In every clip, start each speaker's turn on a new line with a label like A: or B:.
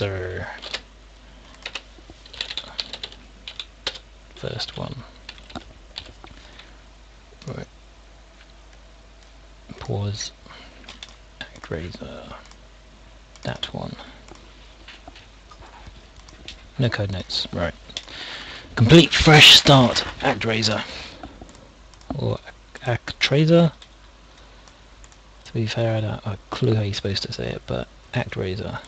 A: razor. First one. Right. Pause. ActRaiser. That one. No code notes. Right. Complete fresh start. ActRaiser. Or ActRaiser. To be fair, I don't have a clue how you're supposed to say it, but ActRaiser.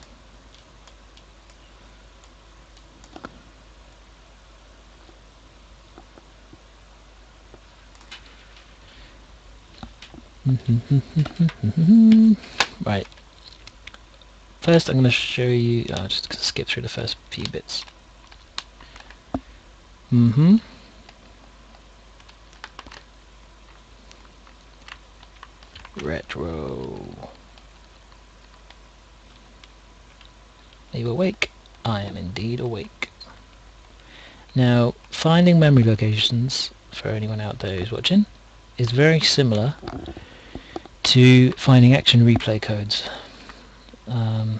A: Right. First I'm going to show you, I'm just going to skip through the first few bits. Retro. Are you awake? I am indeed awake. Now, finding memory locations, for anyone out there who's watching, is very similar to finding action replay codes. I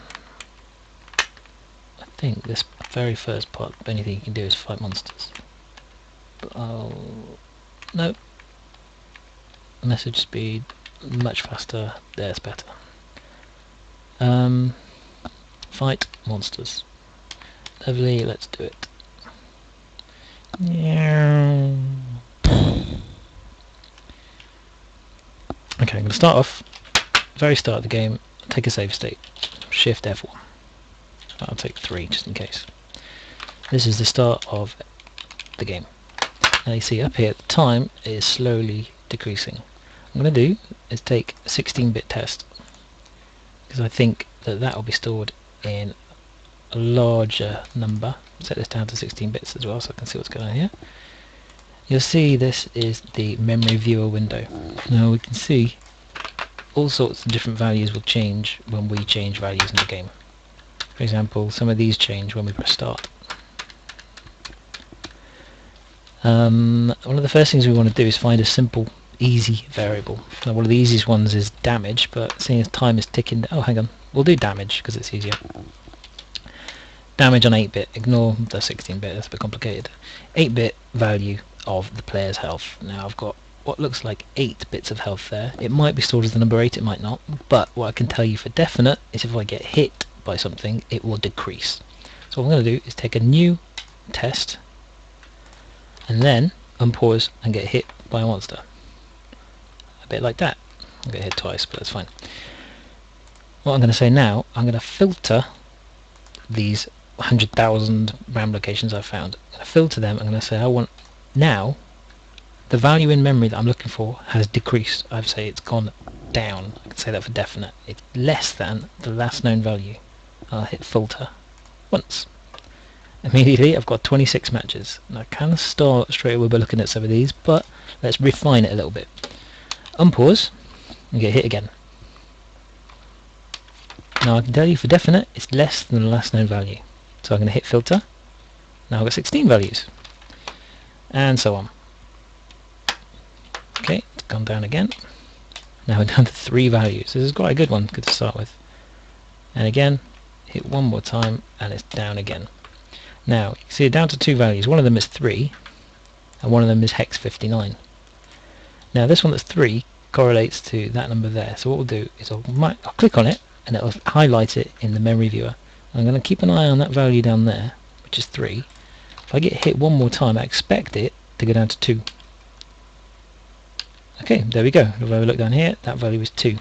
A: think this very first part, the only thing you can do is fight monsters. But no. Message speed, much faster, there's better. Fight monsters. Lovely, let's do it. Okay, I'm going to start off, very start of the game, take a save state, Shift F1. I'll take 3 just in case. This is the start of the game. Now you see up here, the time is slowly decreasing. What I'm going to do is take a 16-bit test, because I think that will be stored in a larger number. Set this down to 16 bits as well so I can see what's going on here. You'll see this is the memory viewer window. Now we can see all sorts of different values will change when we change values in the game. For example, some of these change when we press start. One of the first things we want to do is find a simple, easy variable. Now one of the easiest ones is damage, but seeing as time is ticking, oh hang on, we'll do damage because it's easier. Damage on 8-bit, ignore the 16-bit, that's a bit complicated. 8-bit value of the player's health. Now I've got what looks like 8 bits of health there. It might be stored as the number 8, it might not, but what I can tell you for definite is if I get hit by something, it will decrease. So what I'm going to do is take a new test and then unpause and get hit by a monster. A bit like that. I'll get hit twice, but that's fine. What I'm going to say now, I'm going to filter these 100,000 RAM locations I've found. I'm going to filter them. I'm going to say I want now the value in memory that I'm looking for has decreased. I'd say it's gone down. I can say that for definite. It's less than the last known value. I'll hit filter once. Immediately I've got 26 matches. And I can start straight away by looking at some of these, but let's refine it a little bit. Unpause and get hit again. Now I can tell you for definite it's less than the last known value. So I'm going to hit filter. Now I've got 16 values. And so on. Okay, it's gone down again. Now we're down to 3 values. This is quite a good one, good to start with. And again, hit one more time and it's down again. Now, you see it down to 2 values. One of them is 3 and one of them is hex 59. Now this one that's 3 correlates to that number there. So what we'll do is I'll click on it and it'll highlight it in the memory viewer. I'm going to keep an eye on that value down there, which is 3. If I get hit one more time, I expect it to go down to 2. Okay, there we go. If I look down here, that value is 2.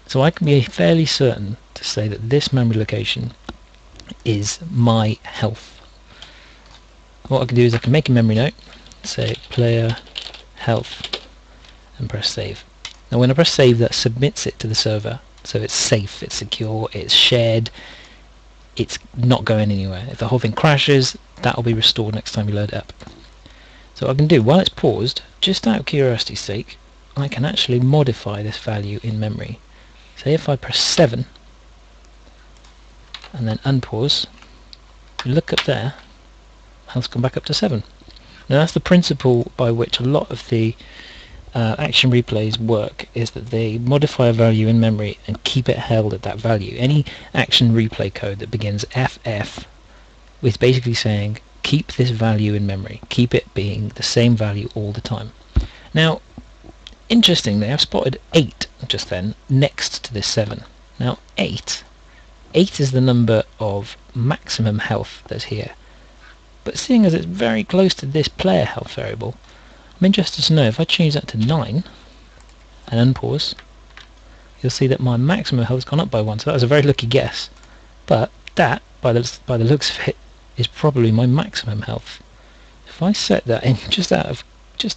A: So I can be fairly certain to say that this memory location is my health. What I can do is I can make a memory note, say player health, and press save. Now when I press save, that submits it to the server, so it's safe, it's secure, it's shared, it's not going anywhere. If the whole thing crashes, that will be restored next time you load it up. So what I can do, while it's paused, just out of curiosity's sake, I can actually modify this value in memory. Say if I press 7 and then unpause, you look up there, health's come back up to 7. Now that's the principle by which a lot of the action replays work is that they modify a value in memory and keep it held at that value. Any action replay code that begins FF is basically saying keep this value in memory, keep it being the same value all the time. Now, interestingly, I've spotted 8 just then next to this 7. Now 8 is the number of maximum health that's here, but seeing as it's very close to this player health variable, I'm interested to know if I change that to 9 and unpause, you'll see that my maximum health has gone up by 1, so that was a very lucky guess, but that, by the looks of it, is probably my maximum health. If I set that in, just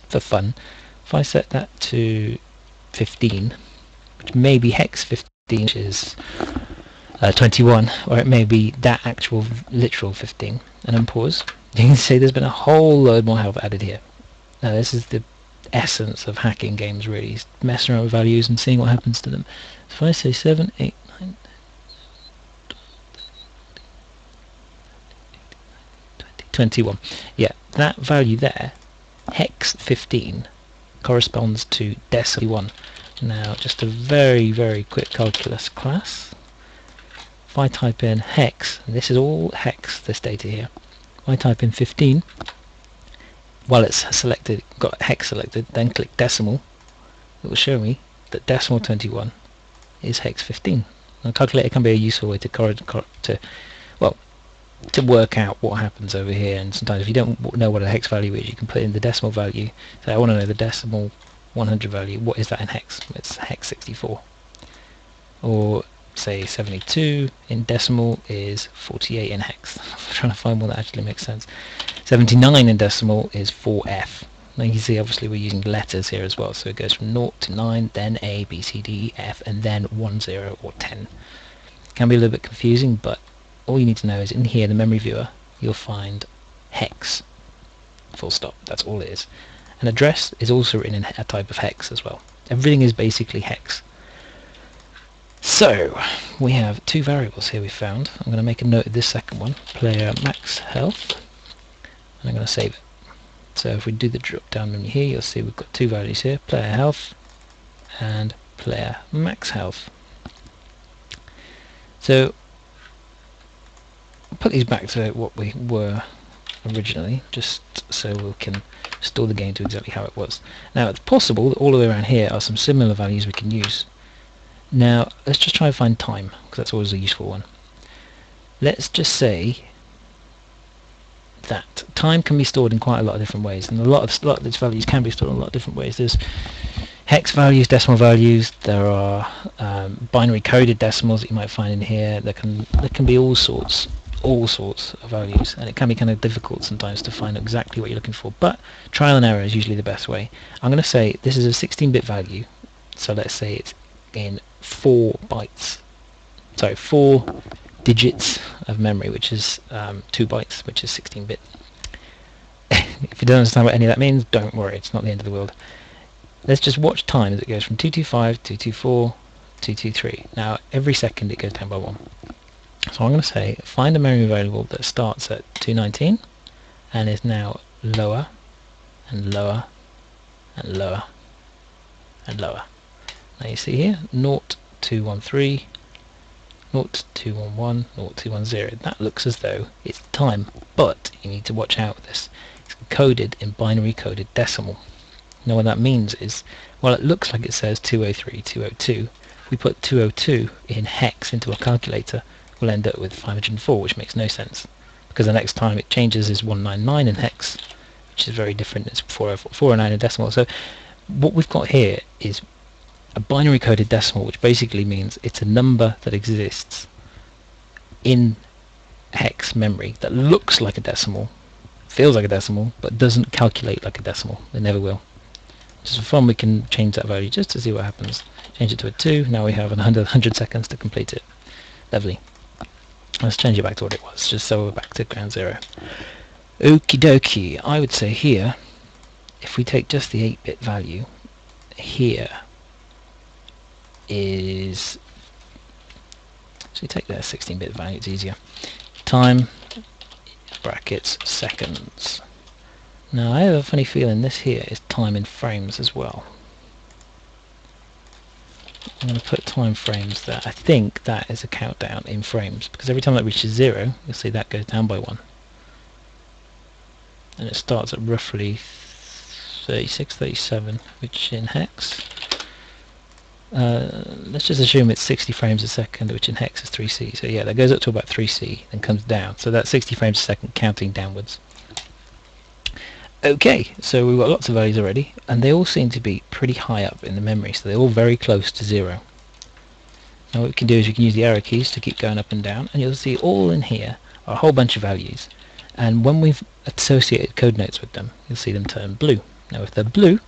A: for fun, if I set that to 15, which may be hex 15, which is 21, or it may be that actual literal 15, and unpause, you can see there's been a whole load more health added here. Now this is the essence of hacking games, really, messing around with values and seeing what happens to them. So if I say 7, 8, 9, 21, yeah, that value there, hex 15, corresponds to decimal 1. Now just a very, very quick calculus class. If I type in hex, and this is all hex, this data here, if I type in 15, while it's selected, got hex selected, then click decimal, it will show me that decimal 21 is hex 15. Now, calculator can be a useful way to work out what happens over here, and sometimes if you don't know what a hex value is, you can put in the decimal value. So I want to know the decimal 100 value, what is that in hex? It's hex 64. Or say 72 in decimal is 48 in hex. I'm trying to find one that actually makes sense. 79 in decimal is 4F. Now you can see obviously we're using letters here as well, so it goes from 0 to 9, then A, B, C, D, E, F, and then 1, 0, or 10. It can be a little bit confusing, but all you need to know is in here, the memory viewer, you'll find hex. Full stop. That's all it is. An address is also written in a type of hex as well. Everything is basically hex. So, we have 2 variables here we found. I'm going to make a note of this second one, player max health, and I'm going to save it. So if we do the drop down menu here, you'll see we've got 2 values here, player health and player max health. So, I'll put these back to what we were originally, just so we can store the game to exactly how it was. Now it's possible that all the way around here are some similar values we can use. Now let's just try and find time, because that's always a useful one. Let's just say that time can be stored in quite a lot of different ways, and a lot of these values can be stored in a lot of different ways. There's hex values, decimal values, there are binary coded decimals that you might find in here. There can be all sorts of values, and it can be kind of difficult sometimes to find exactly what you're looking for, but trial and error is usually the best way. I'm going to say this is a 16-bit value, so let's say it's in 4 digits of memory, which is 2 bytes, which is 16-bit. If you don't understand what any of that means, don't worry, it's not the end of the world. Let's just watch time as it goes from 225, 224, 223. Now every second it goes down by 1. So I'm going to say find a memory variable that starts at 219 and is now lower and lower and lower and lower. Now you see here 0213, 0211, 0210. That looks as though it's time, but you need to watch out with this. It's coded in binary coded decimal. Now what that means is, while it looks like it says 203, 202, if we put 202 in hex into a calculator, we'll end up with 504, which makes no sense, because the next time it changes is 199 in hex, which is very different. It's 409 in decimal. So what we've got here is a binary coded decimal, which basically means it's a number that exists in hex memory that looks like a decimal, feels like a decimal, but doesn't calculate like a decimal. It never will. Just for fun, we can change that value just to see what happens. Change it to a 2. Now we have 100 seconds to complete it. Lovely. Let's change it back to what it was, just so we're back to ground zero. Okie dokie. I would say here, if we take just the 8-bit value, here is, so we take that 16-bit value, it's easier. Time, brackets, seconds. Now I have a funny feeling this here is time in frames as well. I'm going to put time frames there. I think that is a countdown in frames, because every time that reaches 0, you'll see that goes down by 1. And it starts at roughly 36, 37, which in hex. Let's just assume it's 60 frames a second, which in hex is 3c. So yeah, that goes up to about 3c, then comes down. So that's 60 frames a second counting downwards. Okay, so we've got lots of values already, and they all seem to be pretty high up in the memory, so they're all very close to 0. Now what we can do is we can use the arrow keys to keep going up and down, and you'll see all in here are a whole bunch of values. And when we've associated code notes with them, you'll see them turn blue. Now if they're blue,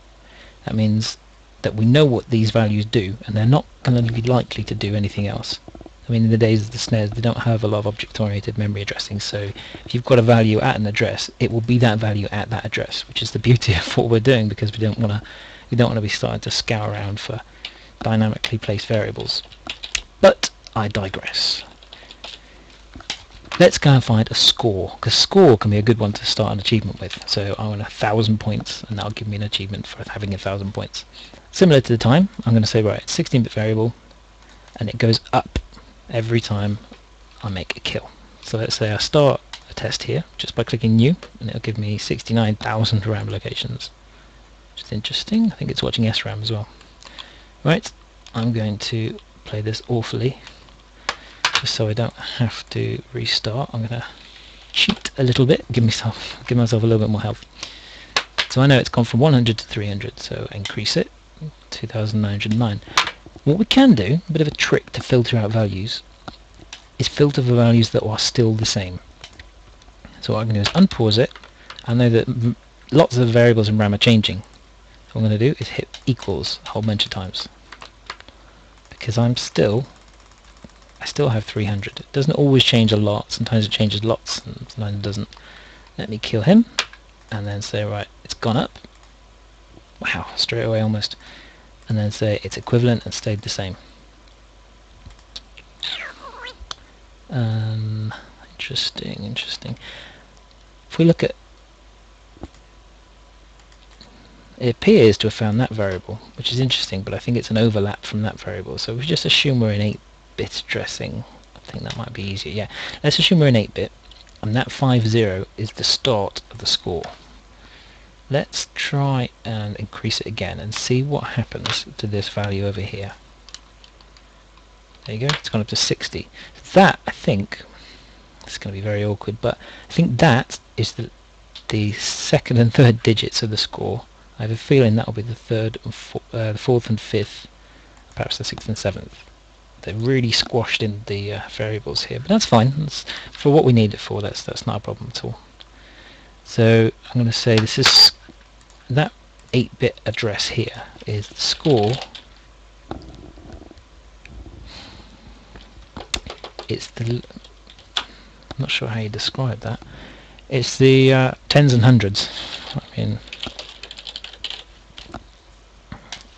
A: that means that we know what these values do, and they're not going to be likely to do anything else. I mean, in the days of the snares, they don't have a lot of object-oriented memory addressing, so if you've got a value at an address, it will be that value at that address, which is the beauty of what we're doing, because we don't want to be starting to scour around for dynamically placed variables. But I digress. Let's go and find a score, because score can be a good one to start an achievement with. So I want 1,000 points, and that'll give me an achievement for having 1,000 points. Similar to the time, I'm going to say, right, it's 16-bit variable, and it goes up every time I make a kill. So let's say I start a test here just by clicking new, and it'll give me 69,000 RAM locations, which is interesting. I think it's watching SRAM as well. Right, I'm going to play this awfully, just so I don't have to restart. I'm going to cheat a little bit, give myself a little bit more health. So I know it's gone from 100 to 300, so increase it, 2,909. What we can do, a bit of a trick to filter out values, is filter for values that are still the same. So what I'm going to do is unpause it. I know that lots of variables in RAM are changing. So what I'm going to do is hit equals a whole bunch of times, because I still have 300. It doesn't always change a lot. Sometimes it changes lots, and sometimes it doesn't. Let me kill him, and then say, right, it's gone up. Wow, straight away almost. And then say it's equivalent and stayed the same. Interesting. If we look at, it appears to have found that variable, which is interesting, but I think it's an overlap from that variable. So we just assume we're in 8-bit addressing. I think that might be easier. Yeah, let's assume we're in 8-bit, and that 50 is the start of the score. Let's try and increase it again and see what happens to this value over here. There you go, it's gone up to 60. That, I think, it's going to be very awkward, but I think that is the second and third digits of the score. I have a feeling that will be the third and the fourth and fifth, perhaps the sixth and seventh. They're really squashed in the variables here, but that's fine. That's, for what we need it for, that's not a problem at all. So I'm going to say this is that 8-bit address here is the score. It's the, I'm not sure how you describe that. It's the tens and hundreds. I mean,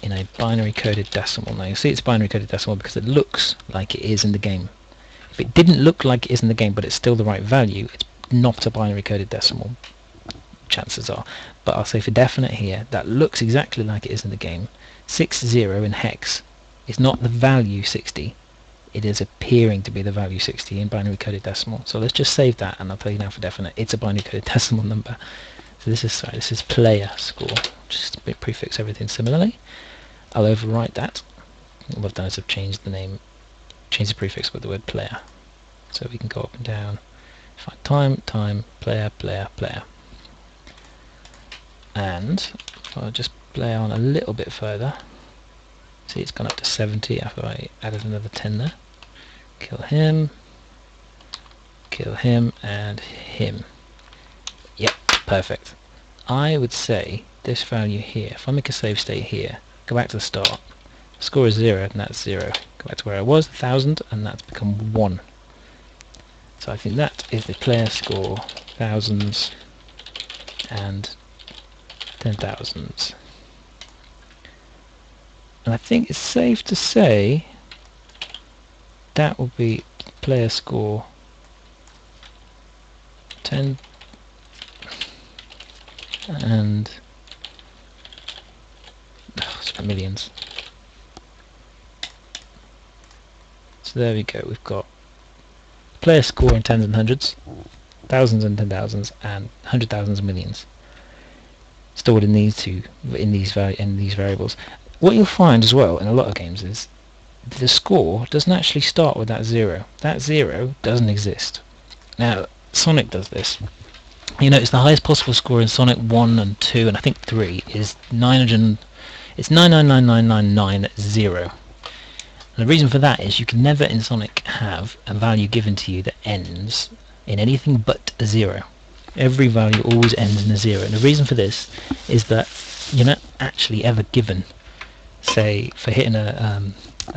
A: in a binary coded decimal. Now you see it's binary coded decimal because it looks like it is in the game. If it didn't look like it is in the game, but it's still the right value, it's not a binary coded decimal. Chances are, but I'll say for definite here that looks exactly like it is in the game. 60 in hex is not the value 60, it is appearing to be the value 60 in binary coded decimal. So let's just save that, and I'll tell you now for definite it's a binary coded decimal number. So this is player score. Just prefix everything similarly. I'll overwrite that. What I've done is I've changed the name, changed the prefix with the word player, so we can go up and down, find time, player. And I'll just play on a little bit further. See, it's gone up to 70 after I added another 10 there. Kill him, and him. Yep, perfect. I would say this value here, if I make a save state here, go back to the start, score is 0, and that's 0. Go back to where I was, 1,000, and that's become 1. So I think that is the player score, thousands and 10,000s. And I think it's safe to say that will be player score 10 and millions. So there we go. We've got player score in tens and hundreds, thousands and 10,000s, and 100,000s and millions stored in these variables. What you'll find as well in a lot of games is the score doesn't actually start with that 0. That 0 doesn't exist. Now Sonic does this. You notice the highest possible score in Sonic 1 and 2 and I think 3 is 9999990. And the reason for that is you can never in Sonic have a value given to you that ends in anything but a 0. Every value always ends in a 0, and the reason for this is that you're not actually ever given, say for hitting a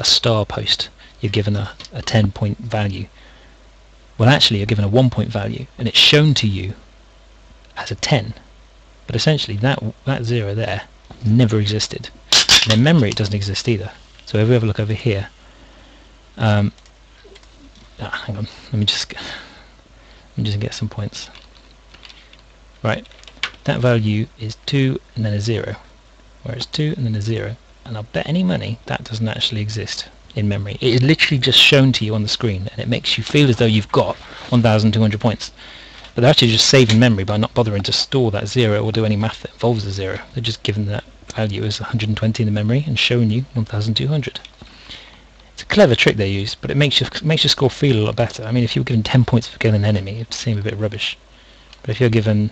A: star post, you're given a 10-point value. Well, actually you're given a 1-point value and it's shown to you as a 10, but essentially that 0 there never existed, and in memory it doesn't exist either. So if we have a look over here, hang on, let me just get some points. Right, that value is 2 and then a 0, where it's 2 and then a 0, and I'll bet any money that doesn't actually exist in memory. It is literally just shown to you on the screen, and it makes you feel as though you've got 1,200 points. But they're actually just saving memory by not bothering to store that 0 or do any math that involves a 0. They're just giving that value as 120 in the memory and showing you 1,200. It's a clever trick they use, but it makes your score feel a lot better. I mean, if you were given 10 points for killing an enemy, it'd seem a bit rubbish. But if you're given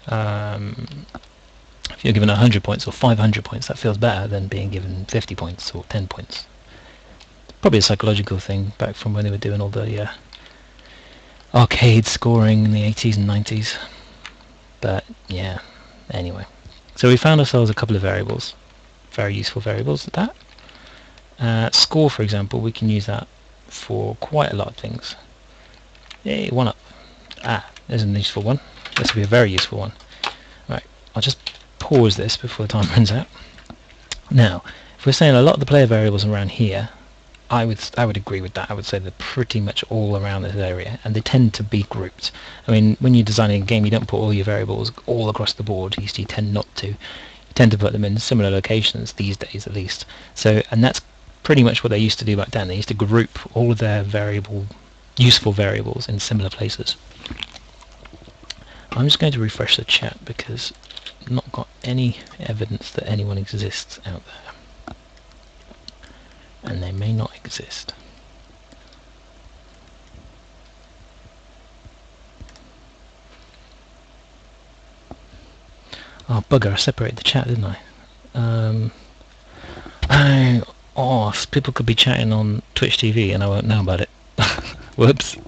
A: 100 points or 500 points, that feels better than being given 50 points or 10 points. Probably a psychological thing back from when they were doing all the arcade scoring in the 80s and 90s. But yeah, anyway. So we found ourselves a couple of variables, very useful variables at that. Score, for example, we can use that for quite a lot of things. Hey, 1 up. There's a useful one. This will be a very useful one. Right, I'll just pause this before the time runs out. Now, if we're saying a lot of the player variables around here, I would agree with that. I would say they're pretty much all around this area, and they tend to be grouped. I mean, when you're designing a game, you don't put all your variables all across the board. You tend not to. You tend to put them in similar locations these days, at least. So, and that's pretty much what they used to do back then. They used to group all of their useful variables in similar places. I'm just going to refresh the chat because I've not got any evidence that anyone exists out there. And they may not exist. Oh bugger, I separated the chat, didn't I? People could be chatting on Twitch TV and I won't know about it. Whoops.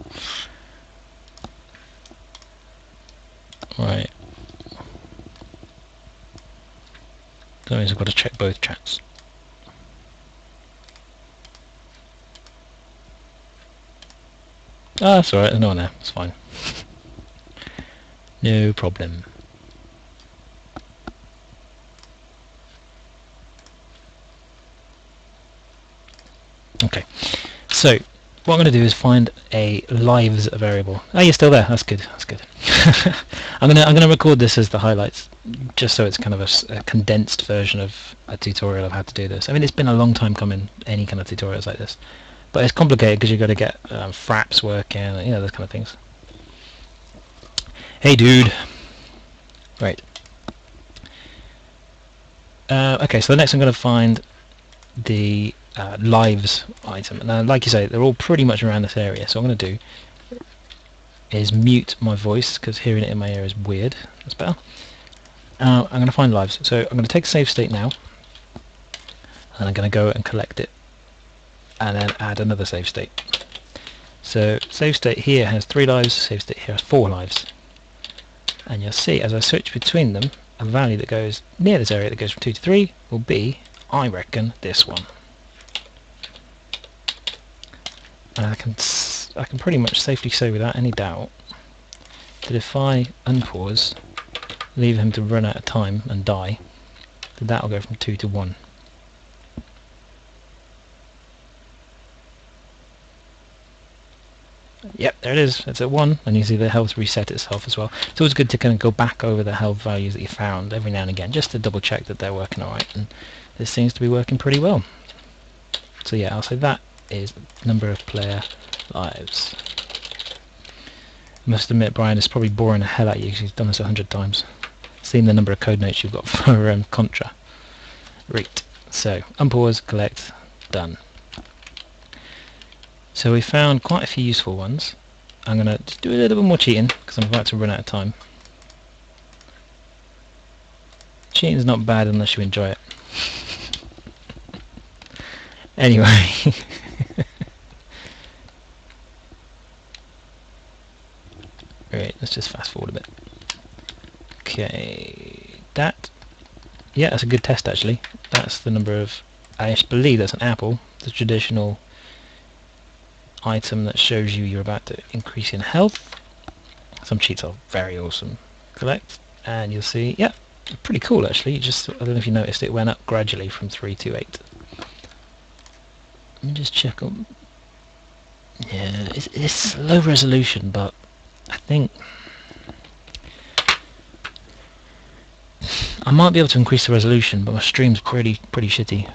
A: Right. That means I've got to check both chats. That's alright, there's no one there, it's fine. No problem. Okay, so what I'm going to do is find a lives variable. Oh, you're still there. That's good. That's good. I'm gonna record this as the highlights, just so it's kind of a condensed version of a tutorial of how to do this. I mean, it's been a long time coming, any kind of tutorials like this, but it's complicated because you've got to get fraps working, you know, those kind of things. Hey, dude. Right. Okay, so the next I'm going to find the lives item. Now, like you say, they're all pretty much around this area. So what I'm going to do is mute my voice because hearing it in my ear is weird. That's better. I'm going to find lives. So I'm going to take a save state now, and I'm going to go and collect it, and then add another save state. So save state here has 3 lives. Save state here has 4 lives. And you'll see as I switch between them, a value that goes near this area that goes from 2 to 3 will be, I reckon, this one. And I can pretty much safely say without any doubt that if I unpause, leave him to run out of time and die, then that'll go from 2 to 1. Yep, there it is. It's at 1, and you see the health reset itself as well. It's always good to kind of go back over the health values that you found every now and again, just to double check that they're working alright, and this seems to be working pretty well. So yeah, I'll say that is number of player lives. I must admit, Brian, it's probably boring the hell out of you because he's done this 100 times. Seen the number of code notes you've got for Contra. Right. So, unpause, collect, done. So we found quite a few useful ones. I'm going to just do a little bit more cheating because I'm about to run out of time. Cheating's not bad unless you enjoy it. Anyway. Right, let's just fast forward a bit. Okay, that. Yeah, that's a good test actually. That's the number of. I believe that's an apple, the traditional item that shows you you're about to increase in health. Some cheats are very awesome. Collect, and you'll see. Yeah, pretty cool actually. Just I don't know if you noticed, it went up gradually from 3 to 8. Let me just check on. Yeah, it's low resolution, but I think I might be able to increase the resolution, but my stream's pretty shitty.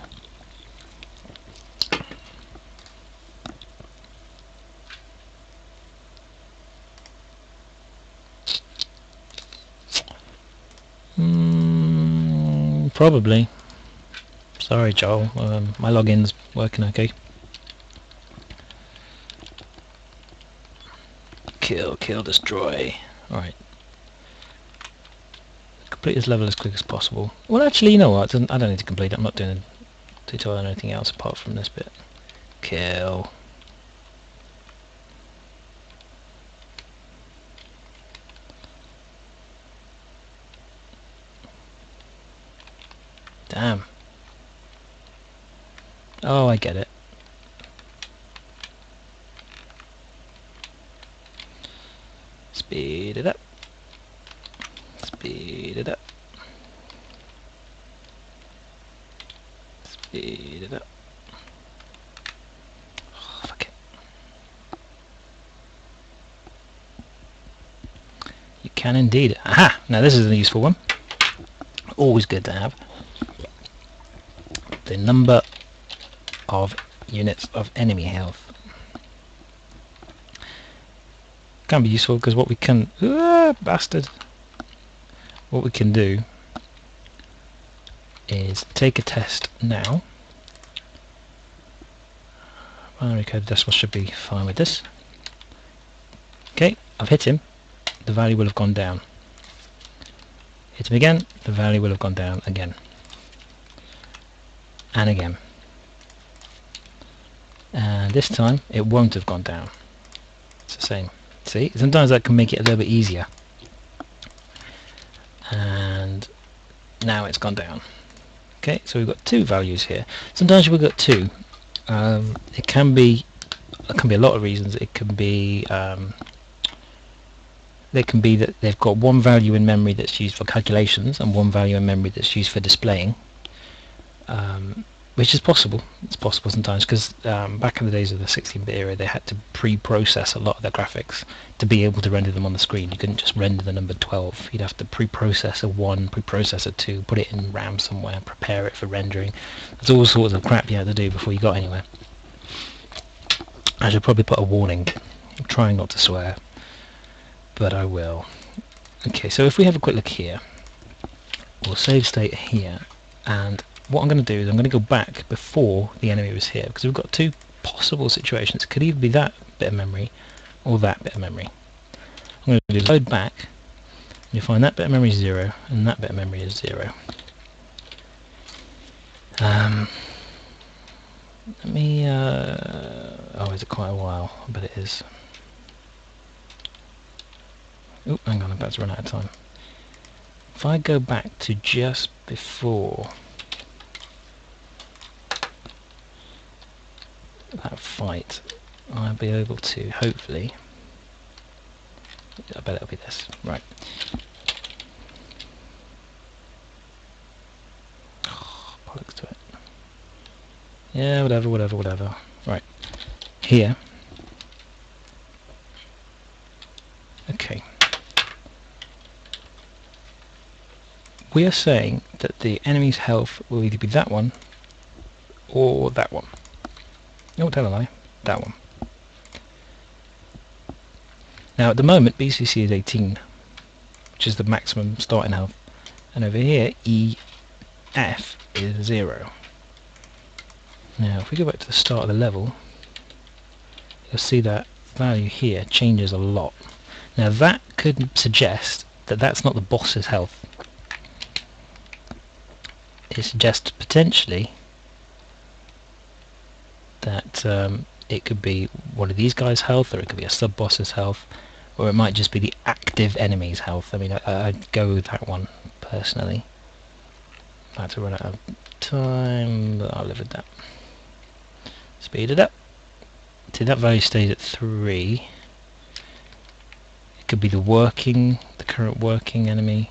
A: Probably. Sorry, Joel. My login's working okay. Kill, destroy. Alright. Complete this level as quick as possible. Well, actually, you know what? I don't need to complete it. I'm not doing a tutorial or anything else apart from this bit. Kill. Damn. Oh, I get it. Speed it up. Speed it up. Speed it up. Oh, fuck it. You can indeed. Aha! Now this is a useful one. Always good to have. The number of units of enemy health. Can be useful because what we can... bastard! What we can do is take a test now. Binary code decimal should be fine with this. Okay, I've hit him. The value will have gone down. Hit him again. The value will have gone down again. And again. And this time it won't have gone down. It's the same. See, sometimes that can make it a little bit easier. And now it's gone down. Okay, so we've got two values here. Sometimes we've got two. It can be a lot of reasons. It can be that they've got one value in memory that's used for calculations and one value in memory that's used for displaying. Which is possible. It's possible sometimes because back in the days of the 16-bit era, they had to pre-process a lot of their graphics to be able to render them on the screen. You couldn't just render the number 12. You'd have to pre-process a 1, pre-process a 2, put it in RAM somewhere, prepare it for rendering. There's all sorts of crap you had to do before you got anywhere. I should probably put a warning. I'm trying not to swear, but I will. Okay, so if we have a quick look here, we'll save state here, and what I'm going to do is I'm going to go back before the enemy was here, because we've got two possible situations. It could either be that bit of memory or that bit of memory. I'm going to do load back, and you find that bit of memory is 0 and that bit of memory is 0. Let me oh, is it quite a while? I bet it is. Oh, hang on, I'm about to run out of time. If I go back to just before that fight, I'll be able to, hopefully, I bet it'll be this, right. Oh, bollocks to it. Yeah, whatever. Right, here. Okay. We are saying that the enemy's health will either be that one or that one. Oh, tell a lie. That one. Now at the moment BCC is 18, which is the maximum starting health, and over here EF is 0. Now if we go back to the start of the level, you'll see that value here changes a lot. Now that could suggest that that's not the boss's health. It suggests potentially that it could be one of these guys' health, or it could be a sub-boss's health, or it might just be the active enemy's health. I mean, I'd go with that one personally. I have to run out of time, but I'll live with that. Speed it up. See, that value stays at 3. It could be the current working enemy.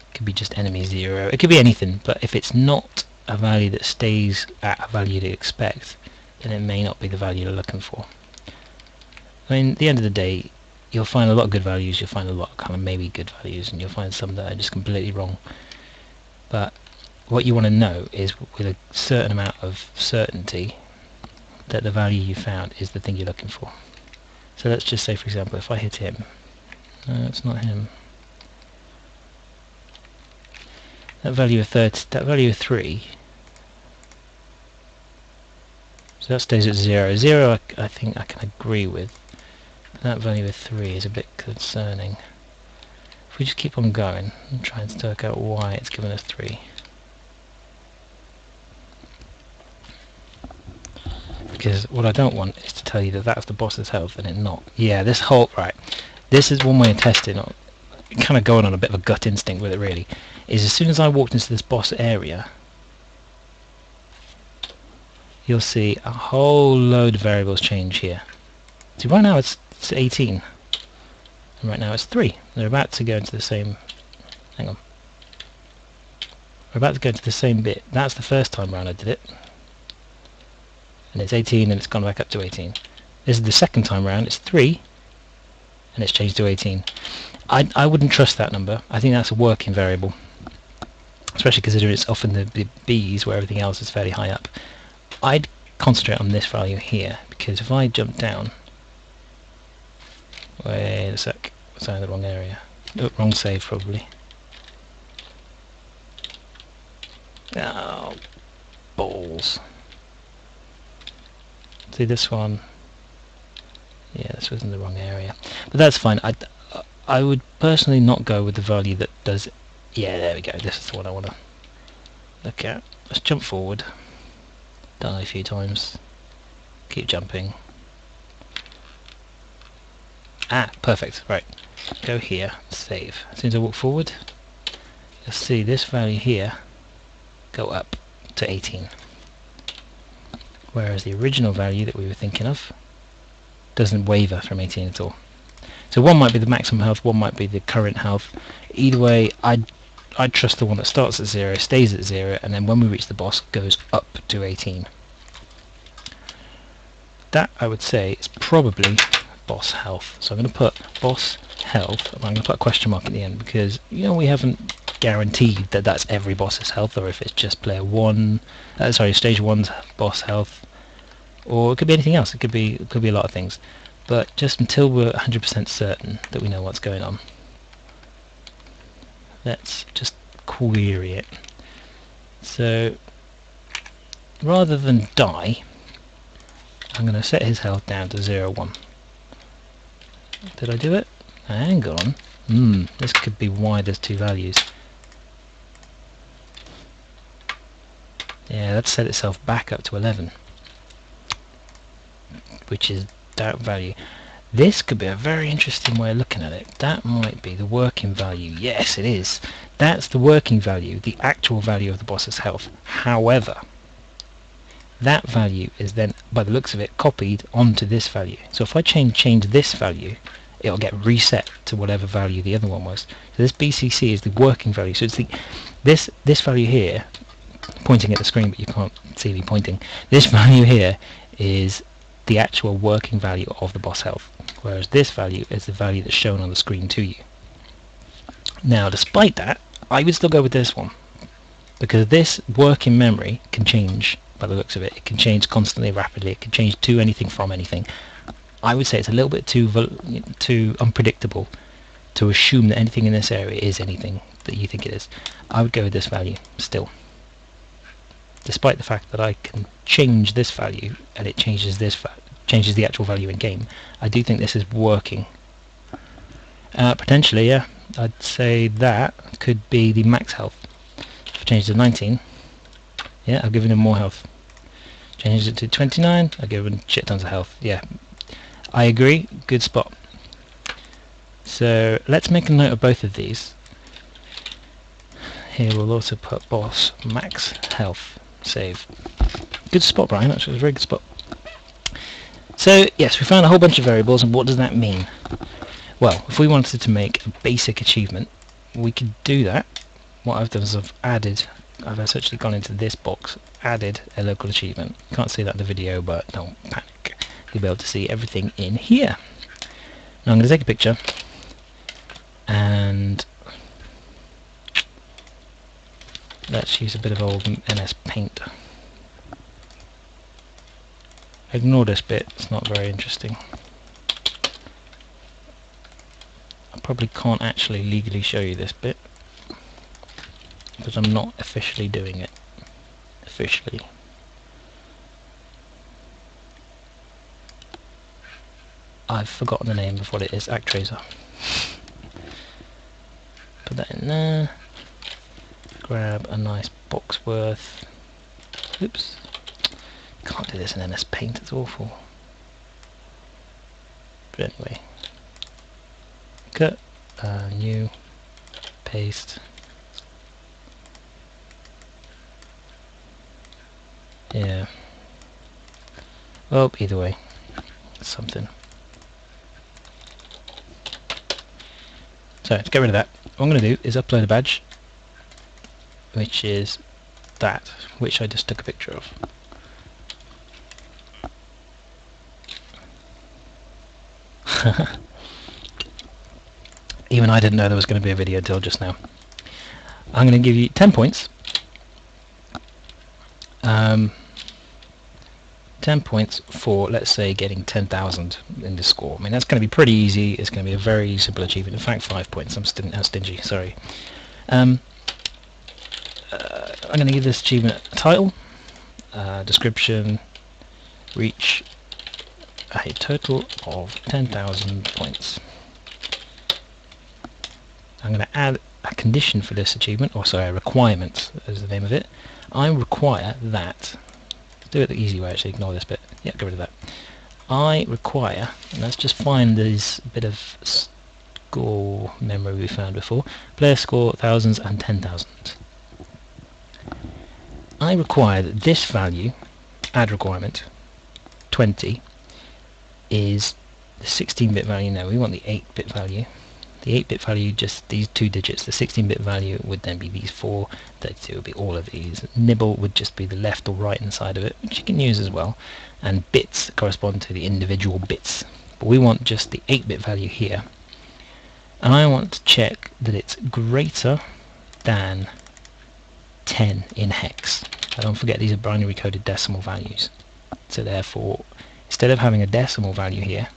A: It could be just enemy 0. It could be anything, but if it's not a value that stays at a value you'd expect, then it may not be the value you're looking for. I mean, at the end of the day, you'll find a lot of good values, you'll find a lot of kind of maybe good values, and you'll find some that are just completely wrong. But what you want to know is, with a certain amount of certainty, that the value you found is the thing you're looking for. So let's just say, for example, if I hit him, no, it's not him. That value of 3, so that stays at 0. 0 I think I can agree with. But that value of 3 is a bit concerning. If we just keep on going and try and work out why it's given us 3. Because what I don't want is to tell you that that's the boss's health and it's not. Yeah, this whole... Right. This is one way of testing, kind of going on a bit of a gut instinct with it really, is as soon as I walked into this boss area, you'll see a whole load of variables change here. See, right now it's 18, and right now it's 3. They're about to go into the same... Hang on. We're about to go into the same bit. That's the first time round I did it. And it's 18 and it's gone back up to 18. This is the second time round, it's 3, and it's changed to 18. I wouldn't trust that number. I think that's a working variable, especially considering it's often the B's where everything else is fairly high up. I'd concentrate on this value here, because if I jump down... Wait a sec, was I in the wrong area? Oh, wrong save probably. Oh, balls. See this one? Yeah, this was in the wrong area. But that's fine. I would personally not go with the value that does... Yeah, there we go. This is the one I want to look at. Let's jump forward. Die a few times. Keep jumping. Ah, perfect. Right. Go here. Save. As soon as I walk forward, you'll see this value here go up to 18. Whereas the original value that we were thinking of doesn't waver from 18 at all. So one might be the maximum health, one might be the current health. Either way, I'd trust the one that starts at 0, stays at 0, and then when we reach the boss goes up to 18. That, I would say, is probably boss health. So I'm going to put boss health, and I'm going to put a question mark at the end, because, you know, we haven't guaranteed that that's every boss's health, or if it's just player 1, stage 1's boss health, or it could be anything else. It could be a lot of things. But just until we're 100% certain that we know what's going on, let's just query it. So rather than die, I'm going to set his health down to 0, 1. Did I do it? Hang on. This could be why there's 2 values. Yeah, let's set itself back up to 11, which is that value. This could be a very interesting way of looking at it. That might be the working value. Yes, it is. That's the working value, the actual value of the boss's health. However, that value is then, by the looks of it, copied onto this value. So if I change this value, it'll get reset to whatever value the other one was. So this BCC is the working value. So it's this value here, pointing at the screen, but you can't see me pointing. This value here is the actual working value of the boss health, whereas this value is the value that's shown on the screen to you. Now, despite that, I would still go with this one, because this working memory can change by the looks of it. It can change constantly, rapidly. It can change to anything from anything. I would say it's a little bit too unpredictable to assume that anything in this area is anything that you think it is. I would go with this value still. Despite the fact that I can change this value and it changes changes the actual value in game, I do think this is working. Potentially, yeah. I'd say that could be the max health. If I change it to 19, yeah, I've given him more health. Change it to 29, I've given shit tons of health. Yeah, I agree. Good spot. So let's make a note of both of these. Here we'll also put boss max health. Save. Good spot, Brian. Actually, it was a very good spot. So yes, we found a whole bunch of variables, and what does that mean? Well, if we wanted to make a basic achievement, we could do that. What I've done is I've essentially gone into this box, added a local achievement. Can't see that in the video, but don't panic. You'll be able to see everything in here. Now I'm going to take a picture, and let's use a bit of old MS Paint. Ignore this bit, it's not very interesting. I probably can't actually legally show you this bit because I'm not officially doing it. Officially. I've forgotten the name of what it is. ActRaiser. Put that in there. Grab a nice box worth. Oops. Can't do this in MS Paint, it's awful. But anyway. Cut. New. Paste. Yeah. Well, either way. It's something. So, to get rid of that, what I'm going to do is upload a badge, which is that, which I just took a picture of. Even I didn't know there was going to be a video until just now. I'm going to give you 10 points. 10 points for, let's say, getting 10,000 in the score. I mean, that's going to be pretty easy. It's going to be a very simple achievement. In fact, 5 points. I'm stingy, sorry. I'm going to give this achievement a title, description, reach a total of 10,000 points. I'm going to add a condition for this achievement, or sorry, a requirement is the name of it. I require that, do it the easy way actually, ignore this bit, yeah, get rid of that. I require, and let's just find this bit of score memory we found before, player score thousands and 10,000. I require that this value, add requirement, 20, is the 16-bit value. Now we want the 8-bit value. The 8-bit value, just these 2 digits. The 16-bit value would then be these 4. 32 would be all of these. Nibble would just be the left or right hand side of it, which you can use as well. And bits correspond to the individual bits. But we want just the 8-bit value here. And I want to check that it's greater than 10 in hex. And don't forget, these are binary coded decimal values. So therefore, instead of having a decimal value here,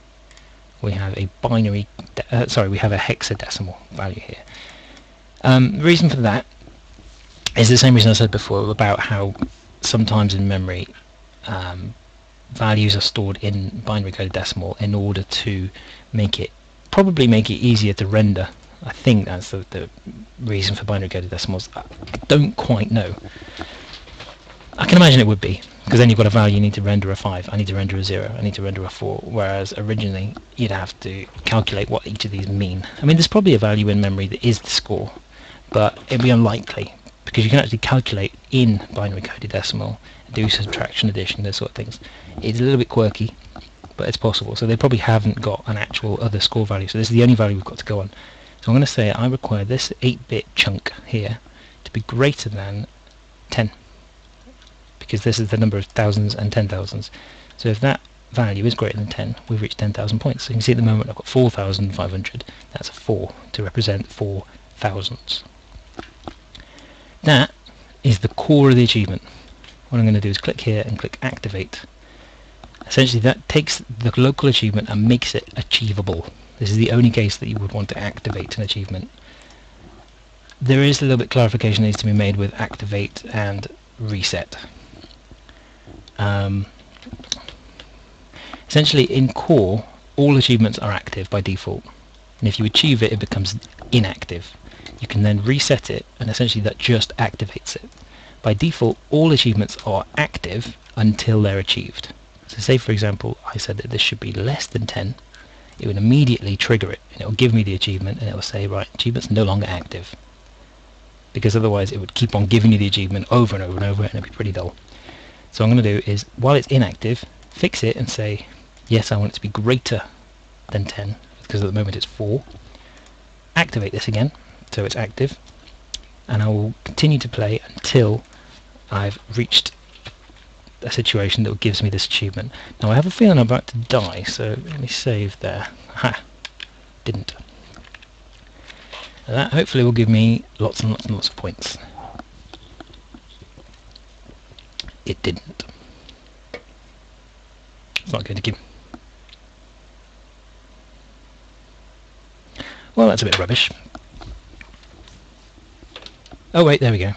A: we have a binary, we have a hexadecimal value here. The reason for that is the same reason I said before about how sometimes in memory values are stored in binary coded decimal in order to probably make it easier to render. I think that's the reason for binary coded decimals. I don't quite know. I can imagine it would be, because then you've got a value, you need to render a 5, I need to render a 0, I need to render a 4, whereas originally you'd have to calculate what each of these mean. I mean, there's probably a value in memory that is the score, but it'd be unlikely, because you can actually calculate in binary coded decimal, do subtraction, addition, those sort of things. It's a little bit quirky, but it's possible. So they probably haven't got an actual other score value, so this is the only value we've got to go on. So I'm going to say I require this 8-bit chunk here to be greater than 10. Because this is the number of thousands and 10,000s. So if that value is greater than 10, we've reached 10,000 points. So you can see at the moment I've got 4,500. That's a 4 to represent 4 thousands. That is the core of the achievement. what I'm going to do is click here and click activate. Essentially that takes the local achievement and makes it achievable. This is the only case that you would want to activate an achievement. There is a little bit clarification that needs to be made with activate and reset. Essentially in core, all achievements are active by default, and if you achieve it, it becomes inactive. You can then reset it, and essentially that just activates it. By default, all achievements are active until they're achieved. So say for example I said that this should be less than 10, it would immediately trigger it, and it will give me the achievement, and it will say, right, achievement's no longer active. Because otherwise it would keep on giving you the achievement over and over and over, and it'd be pretty dull. So what I'm going to do is, while it's inactive, fix it and say, yes, I want it to be greater than 10, because at the moment it's 4. Activate this again, so it's active, and I will continue to play until I've reached a situation that gives me this achievement. Now I have a feeling I'm about to die, so let me save there. Ha! Didn't. And that hopefully will give me lots and lots and lots of points. It didn't. It's not going to give. Well, that's a bit rubbish. Oh wait, there we go.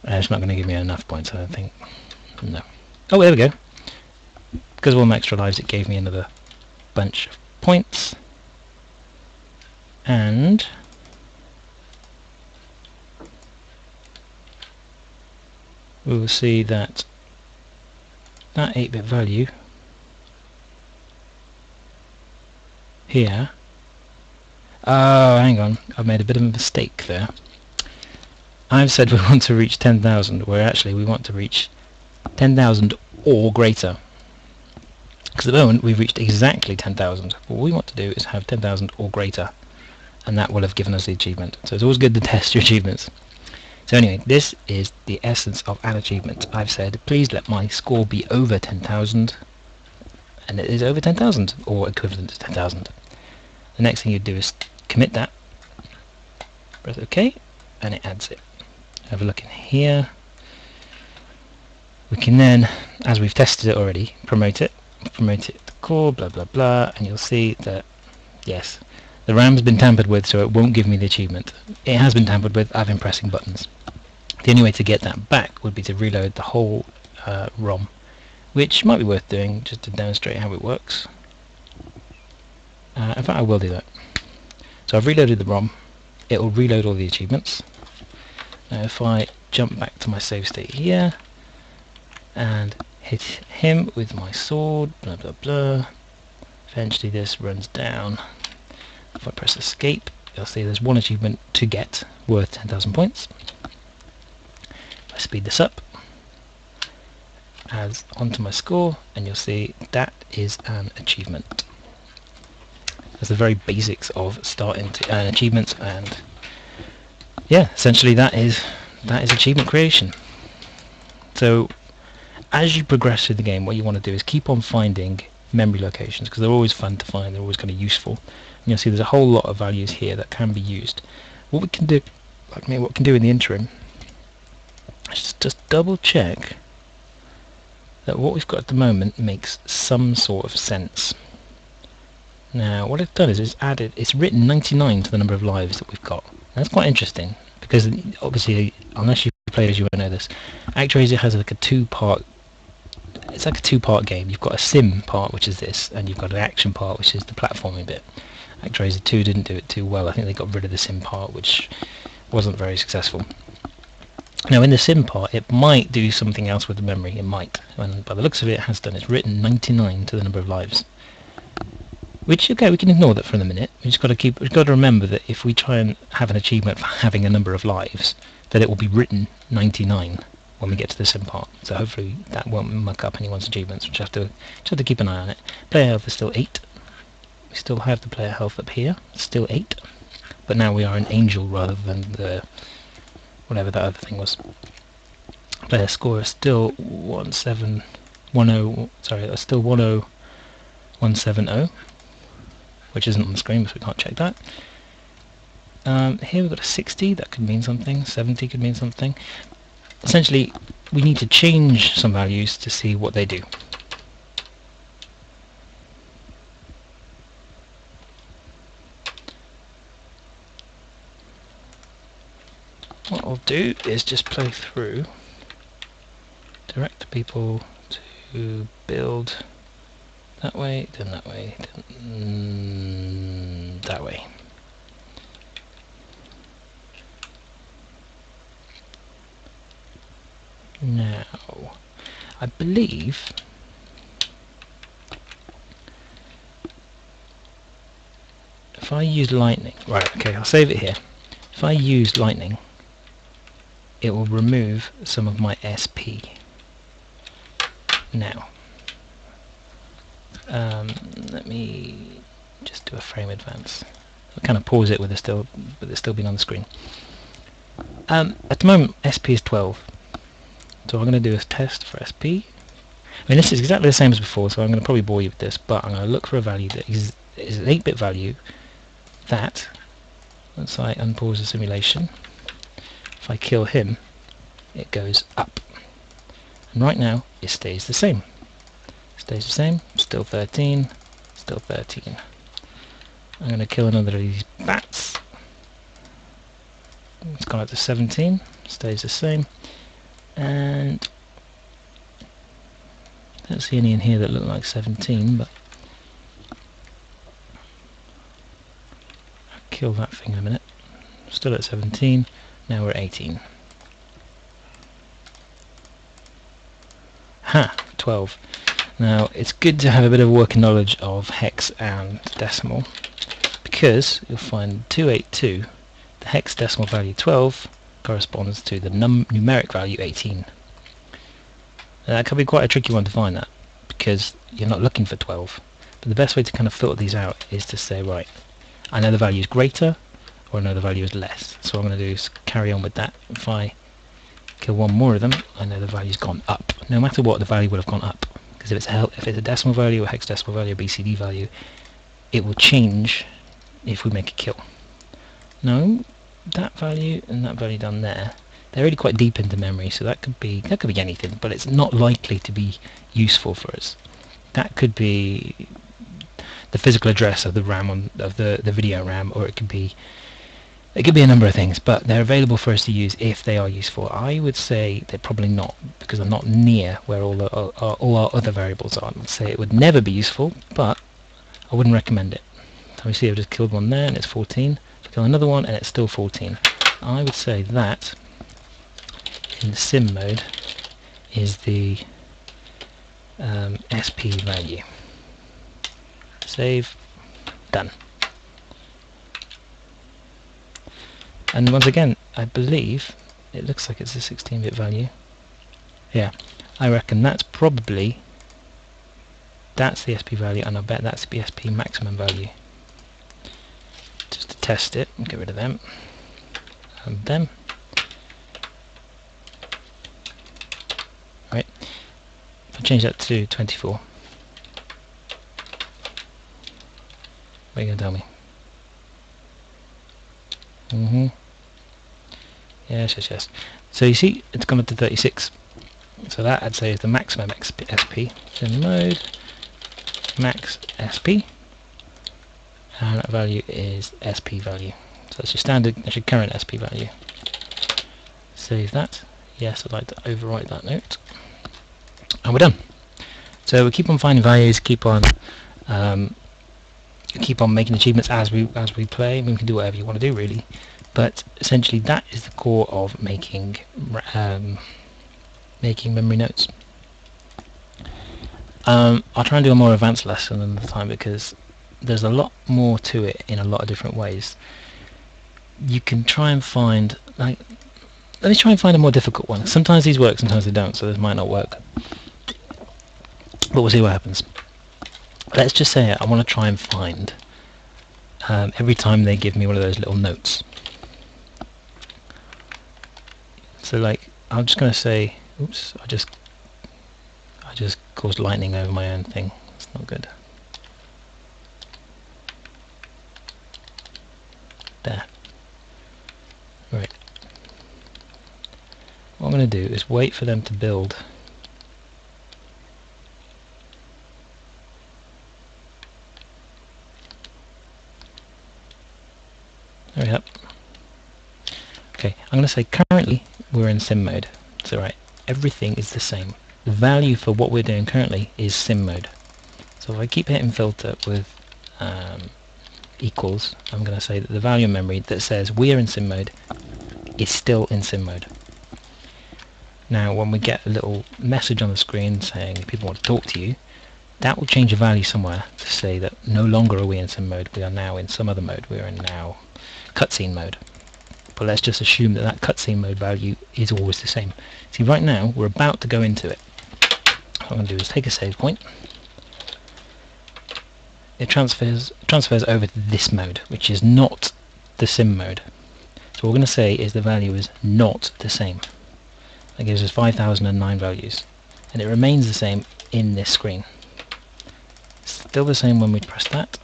A: It's not going to give me enough points, I don't think. No. Oh, there we go. Because of all my extra lives, it gave me another bunch of points. And we will see that that 8-bit value here. Oh, hang on, I've made a bit of a mistake there. I've said we want to reach 10,000, where actually we want to reach 10,000 or greater. Because at the moment we've reached exactly 10,000. What we want to do is have 10,000 or greater, and that will have given us the achievement. So it's always good to test your achievements. So anyway, this is the essence of an achievement. I've said, please let my score be over 10,000, and it is over 10,000, or equivalent to 10,000. The next thing you do is commit that, press OK, and it adds it. Have a look in here. We can then, as we've tested it already, promote it to core, blah blah blah, and you'll see that, yes, the RAM's been tampered with, so it won't give me the achievement. It has been tampered with, I've been pressing buttons. The only way to get that back would be to reload the whole ROM, which might be worth doing just to demonstrate how it works. In fact, I will do that. So I've reloaded the ROM, it will reload all the achievements. Now if I jump back to my save state here, and hit him with my sword, blah blah blah, eventually this runs down. If I press escape, you'll see there's one achievement to get, worth 10,000 points. If I speed this up, adds onto my score, and you'll see that is an achievement. That's the very basics of starting to earn achievements, and yeah, essentially that is achievement creation. So as you progress through the game, what you want to do is keep on finding memory locations, because they're always fun to find, they're always kind of useful. And you'll see there's a whole lot of values here that can be used. What we can do, what we can do in the interim, is just double check that what we've got at the moment makes some sort of sense. Now what I've done is it's written 99 to the number of lives that we've got. That's quite interesting, because obviously, unless you've played as you won't know this, ActRaiser has like a two-part game. You've got a sim part, which is this, and you've got an action part, which is the platforming bit. ActRaiser 2 didn't do it too well. I think they got rid of the sim part, which wasn't very successful. Now in the sim part, it might do something else with the memory. It might, and by the looks of it, it has done. It's written 99 to the number of lives. Which, okay, we can ignore that for a minute. We've got to remember that if we try and have an achievement for having a number of lives, that it will be written 99 when we get to the sim part. So hopefully that won't muck up anyone's achievements. Just have to keep an eye on it. Player health is still 8. We still have the player health up here, still 8. But now we are an angel rather than the whatever that other thing was. Player score is still 10170, which isn't on the screen, so we can't check that. Here we've got a 60, that could mean something, 70 could mean something. essentially we need to change some values to see what they do. What I'll do is just play through, direct people to build that way, then that way, then that way. Now, I believe if I use lightning, right, okay, I'll save it here. If I use lightning, it will remove some of my SP. Now, let me just do a frame advance. I'll kind of pause it with it still being on the screen. At the moment, SP is 12. So what I'm going to do is test for SP. I mean, this is exactly the same as before, so I'm going to probably bore you with this, but I'm going to look for a value that is an 8-bit value that, once I unpause the simulation, if I kill him, it goes up. And right now, it stays the same. Stays the same, still 13, still 13. I'm going to kill another of these bats. It's gone up to 17, stays the same. And I don't see any in here that look like 17, but I'll kill that thing in a minute. Still at 17, now we're at 18. Ha! 12. Now, it's good to have a bit of working knowledge of hex and decimal, because you'll find 282, the hex decimal value 12, corresponds to the numeric value 18. Now, that could be quite a tricky one to find that, because you're not looking for 12. But the best way to kind of filter these out is to say, right, I know the value is greater, or I know the value is less. So what I'm going to do is carry on with that. If I kill one more of them, I know the value's gone up. No matter what, the value would have gone up. Because if it's a decimal value, a hexadecimal value, a BCD value, it will change if we make a kill. Now, that value and that value down there, they're really quite deep into memory, so that could be anything, but it's not likely to be useful for us. That could be the physical address of the RAM of the video RAM, or it could be a number of things, but they're available for us to use if they are useful. I would say they're probably not, because I'm not near where all our other variables are. I would say it would never be useful, but I wouldn't recommend it. So we see I've just killed one there and it's 14. Kill another one and it's still 14. I would say that in the sim mode is the SP value. Save, done. And once again, I believe it looks like it's a 16-bit value. Yeah, I reckon that's the SP value, and I bet that's the SP maximum value. Just to test it, get rid of them and them. Right, if I change that to 24, what are you going to tell me? Yes. So you see, it's gone up to 36. So that I'd say is the maximum SP. Sim mode, max SP. And that value is SP value. So that's your current SP value. Save that. Yes, I'd like to overwrite that note. And we're done. So we keep on finding values, keep on making achievements as we play. I mean, we can do whatever you want to do really, but essentially that is the core of making memory notes. I'll try and do a more advanced lesson another time, because there's a lot more to it in a lot of different ways. You can try and find, let me try and find a more difficult one. Sometimes these work, sometimes they don't, so this might not work. But we'll see what happens. Let's just say I want to try and find, every time they give me one of those little notes. So I'm just going to say, oops, I just caused lightning over my own thing. That's not good. There. Right. What I'm I'm going to do is wait for them to build. Hurry up. Okay, I'm going to say currently we're in sim mode. So right, everything is the same. The value for what we're doing currently is sim mode. So if I keep hitting filter with equals, I'm going to say that the value in memory that says we're in sim mode is still in sim mode. Now when we get a little message on the screen saying people want to talk to you, that will change a value somewhere to say that no longer are we in sim mode, we are now in some other mode, we are in now cutscene mode. But let's just assume that that cutscene mode value is always the same. See, right now we're about to go into it. What I'm going to do is take a save point. It transfers over to this mode, which is not the sim mode. So what we're going to say is the value is not the same. That gives us 5009 values, and it remains the same in this screen. Still the same when we press that,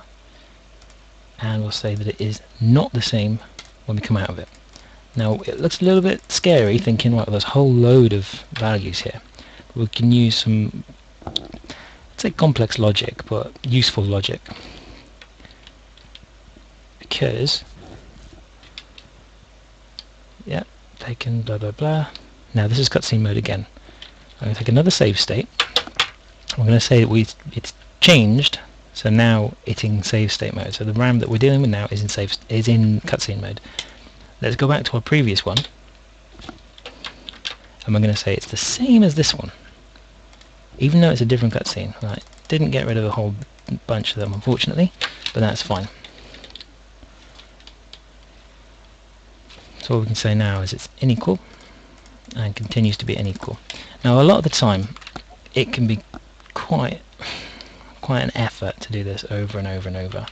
A: and we'll say that it is not the same when we come out of it. Now it looks a little bit scary thinking, well, there's a whole load of values here. We can use some, let's say complex logic, but useful logic. Because, yeah, taken blah blah blah. Now this is cutscene mode again. I'm going to take another save state. I'm going to say that it's changed, so now it's in save state mode. So the RAM that we're dealing with now is in cutscene mode. Let's go back to our previous one, and we're going to say it's the same as this one, even though it's a different cutscene. Right? Didn't get rid of a whole bunch of them, unfortunately, but that's fine. So what we can say now is it's unequal, and continues to be unequal. Now a lot of the time, it can be quite an effort to do this over and over and over.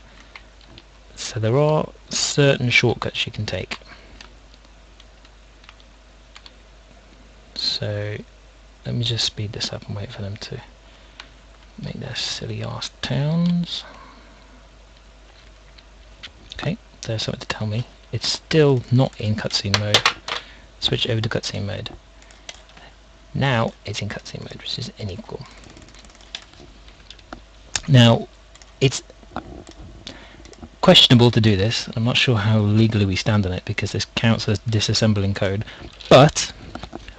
A: So there are certain shortcuts you can take. So let me just speed this up and wait for them to make their silly ass towns. Okay, there's something to tell me. It's still not in cutscene mode. Switch over to cutscene mode. Now it's in cutscene mode, which is unequal. Now it's questionable to do this. I'm not sure how legally we stand on it because this counts as disassembling code, but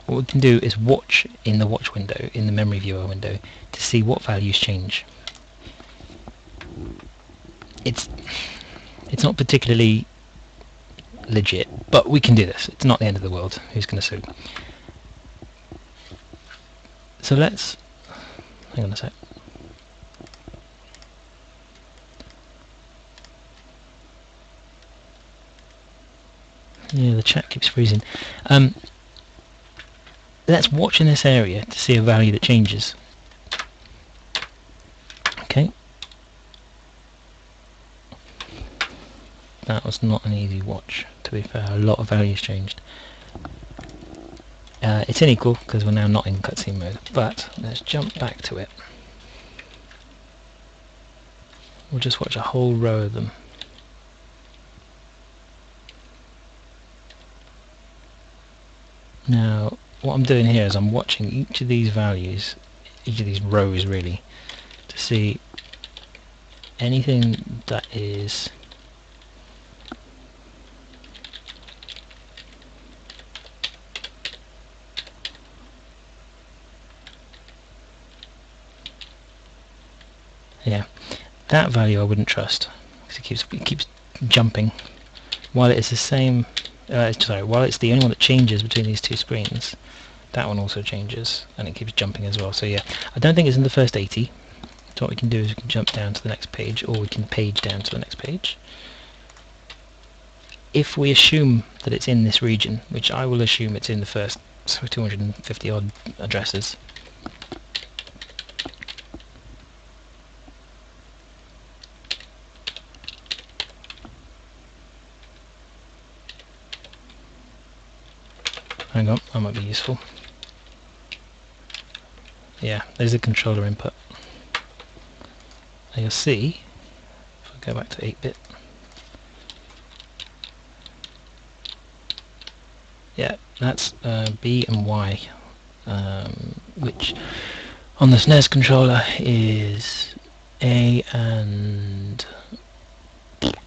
A: what we can do is watch in the watch window, in the memory viewer window, to see what values change. It's not particularly legit, but we can do this. It's not the end of the world. Who's going to sue? So let's hang on a sec. Yeah, the chat keeps freezing. Let's watch in this area to see a value that changes. Okay. That was not an easy watch, to be fair. A lot of values changed. It's unequal because we're now not in cutscene mode, but let's jump back to it. We'll just watch a whole row of them. Now, what I'm doing here is I'm watching each of these values, each of these rows really, to see anything that is that value I wouldn't trust because it keeps jumping. While it is the same, while it's the only one that changes between these two screens, that one also changes and it keeps jumping as well. So yeah, I don't think it's in the first 80. So what we can do is we can jump down to the next page, or we can page down to the next page. If we assume that it's in this region, which I will assume it's in the first 250 odd addresses, hang on, that might be useful. Yeah, there's the controller input. And you'll see, if I go back to 8-bit, Yeah, that's B and Y, which on the SNES controller is A and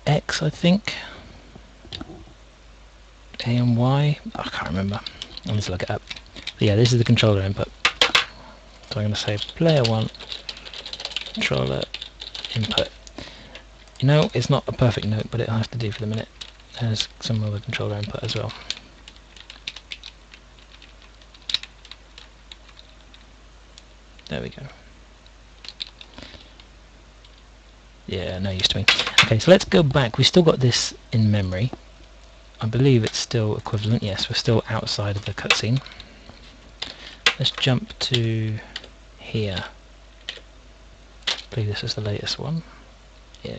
A: X, I think. A and Y? I can't remember. I need to look it up. But yeah, this is the controller input. So I'm going to say player 1, controller input. You know, it's not a perfect note, but it'll have to do for the minute. There's some other controller input as well. There we go. Yeah, no use to me. Okay, so let's go back. We still got this in memory. I believe it's still equivalent. Yes, we're still outside of the cutscene. Let's jump to here. I believe this is the latest one. Yeah.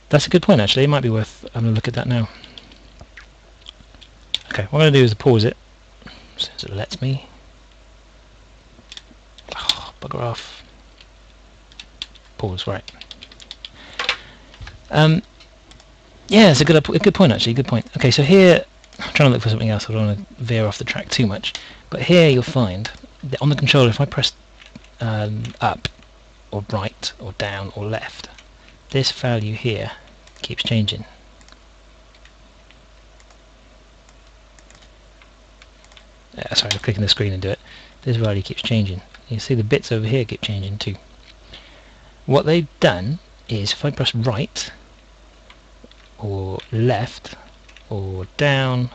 A: That's a good point, actually. It might be worth having a look at that now. Okay, what I'm going to do is pause it, since it lets me. Oh, bugger off. Pause, right. Yeah, it's a good point, actually. Good point. Okay, so here, I'm trying to look for something else. I don't want to veer off the track too much. But here you'll find that on the controller, if I press up, or right, or down, or left, this value here keeps changing. Sorry, I'm clicking the screen and do it. This value keeps changing. You see the bits over here keep changing too. What they've done is if I press right, or left, or down,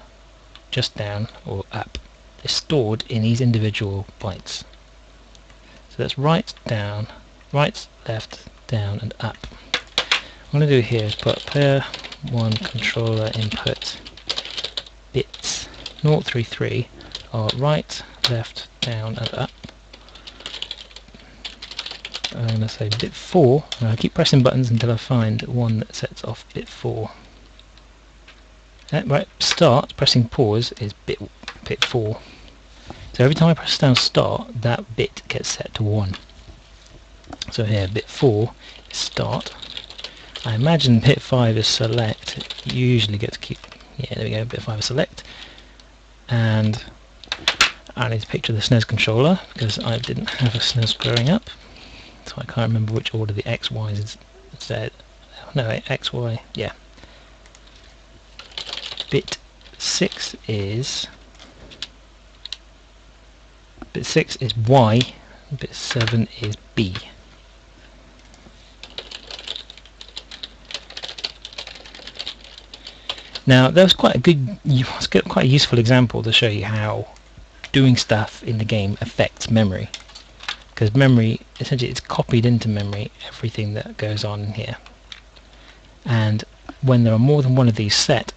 A: just down, or up, they're stored in these individual bytes. So that's right, down, right, left, down, and up. What I'm going to do here is put player 1 controller input bits 033 are right, left, down, and up. I'm going to say bit 4, and I keep pressing buttons until I find one that sets off bit 4. Right, start, pressing pause is bit 4. So every time I press down start, that bit gets set to 1. So here, bit 4 is start. I imagine bit 5 is select. It usually gets keep. Yeah, there we go, bit 5 is select. And I need to picture the SNES controller because I didn't have a SNES growing up, so I can't remember which order the X, Y is said. No, X, Y, yeah. Bit 6 is Y, bit 7 is B. Now that was quite a useful example to show you how doing stuff in the game affects memory, because memory, essentially it's copied into memory everything that goes on in here, and when there are more than one of these set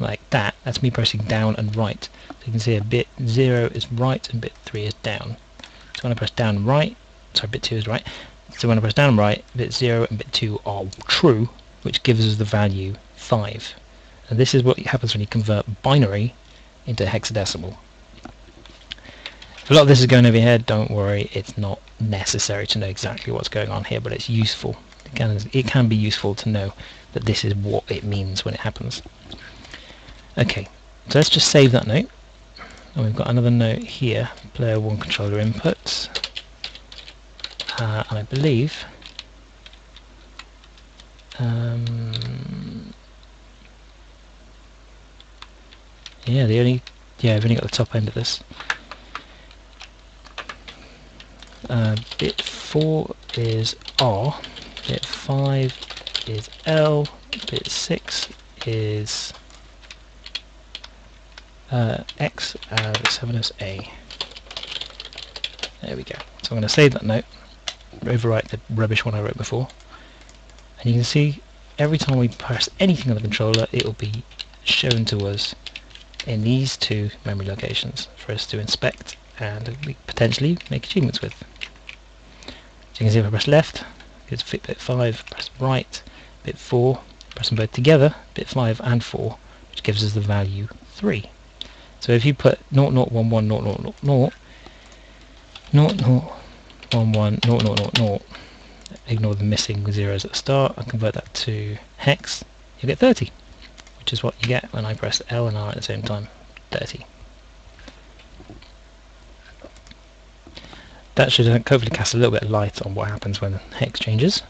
A: like that, that's me pressing down and right. So you can see a bit 0 is right and bit 3 is down. So when I press down and right, sorry, bit 2 is right, so when I press down and right, bit 0 and bit 2 are true, which gives us the value 5. And this is what happens when you convert binary into hexadecimal. If a lot of this is going over your head, don't worry, it's not necessary to know exactly what's going on here, but it's useful. It can be useful to know that this is what it means when it happens. Okay, so let's just save that note. And we've got another note here, player 1 controller inputs. And I believe yeah, I've only got the top end of this. Bit 4 is R, bit 5 is L, bit 6 is X, and bit 7 is A. There we go. So I'm going to save that note, overwrite the rubbish one I wrote before, and you can see every time we press anything on the controller, it will be shown to us in these two memory locations for us to inspect and potentially make achievements with. So you can see if I press left, it's bit 5, press right, bit 4, press them both together, bit 5 and 4, which gives us the value 3. So if you put 0011 0000 0011 0000, ignore the missing zeros at the start, and convert that to hex, you get 30, which is what you get when I press L and R at the same time, 30. That should hopefully cast a little bit of light on what happens when hex changes,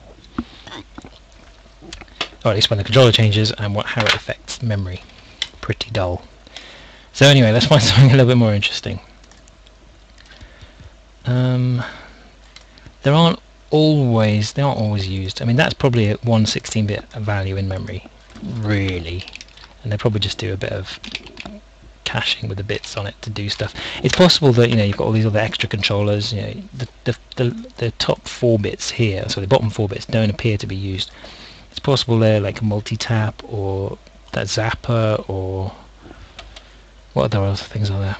A: or at least when the controller changes, and how it affects memory. Pretty dull. So anyway, let's find something a little bit more interesting. They aren't always used. I mean, that's probably a 1/16-bit value in memory, really, and they probably just do a bit of caching with the bits on it to do stuff. It's possible that you've got all these other extra controllers. The top 4 bits here, so the bottom 4 bits don't appear to be used. It's possible they're like a multi-tap or that zapper, or what other things are there?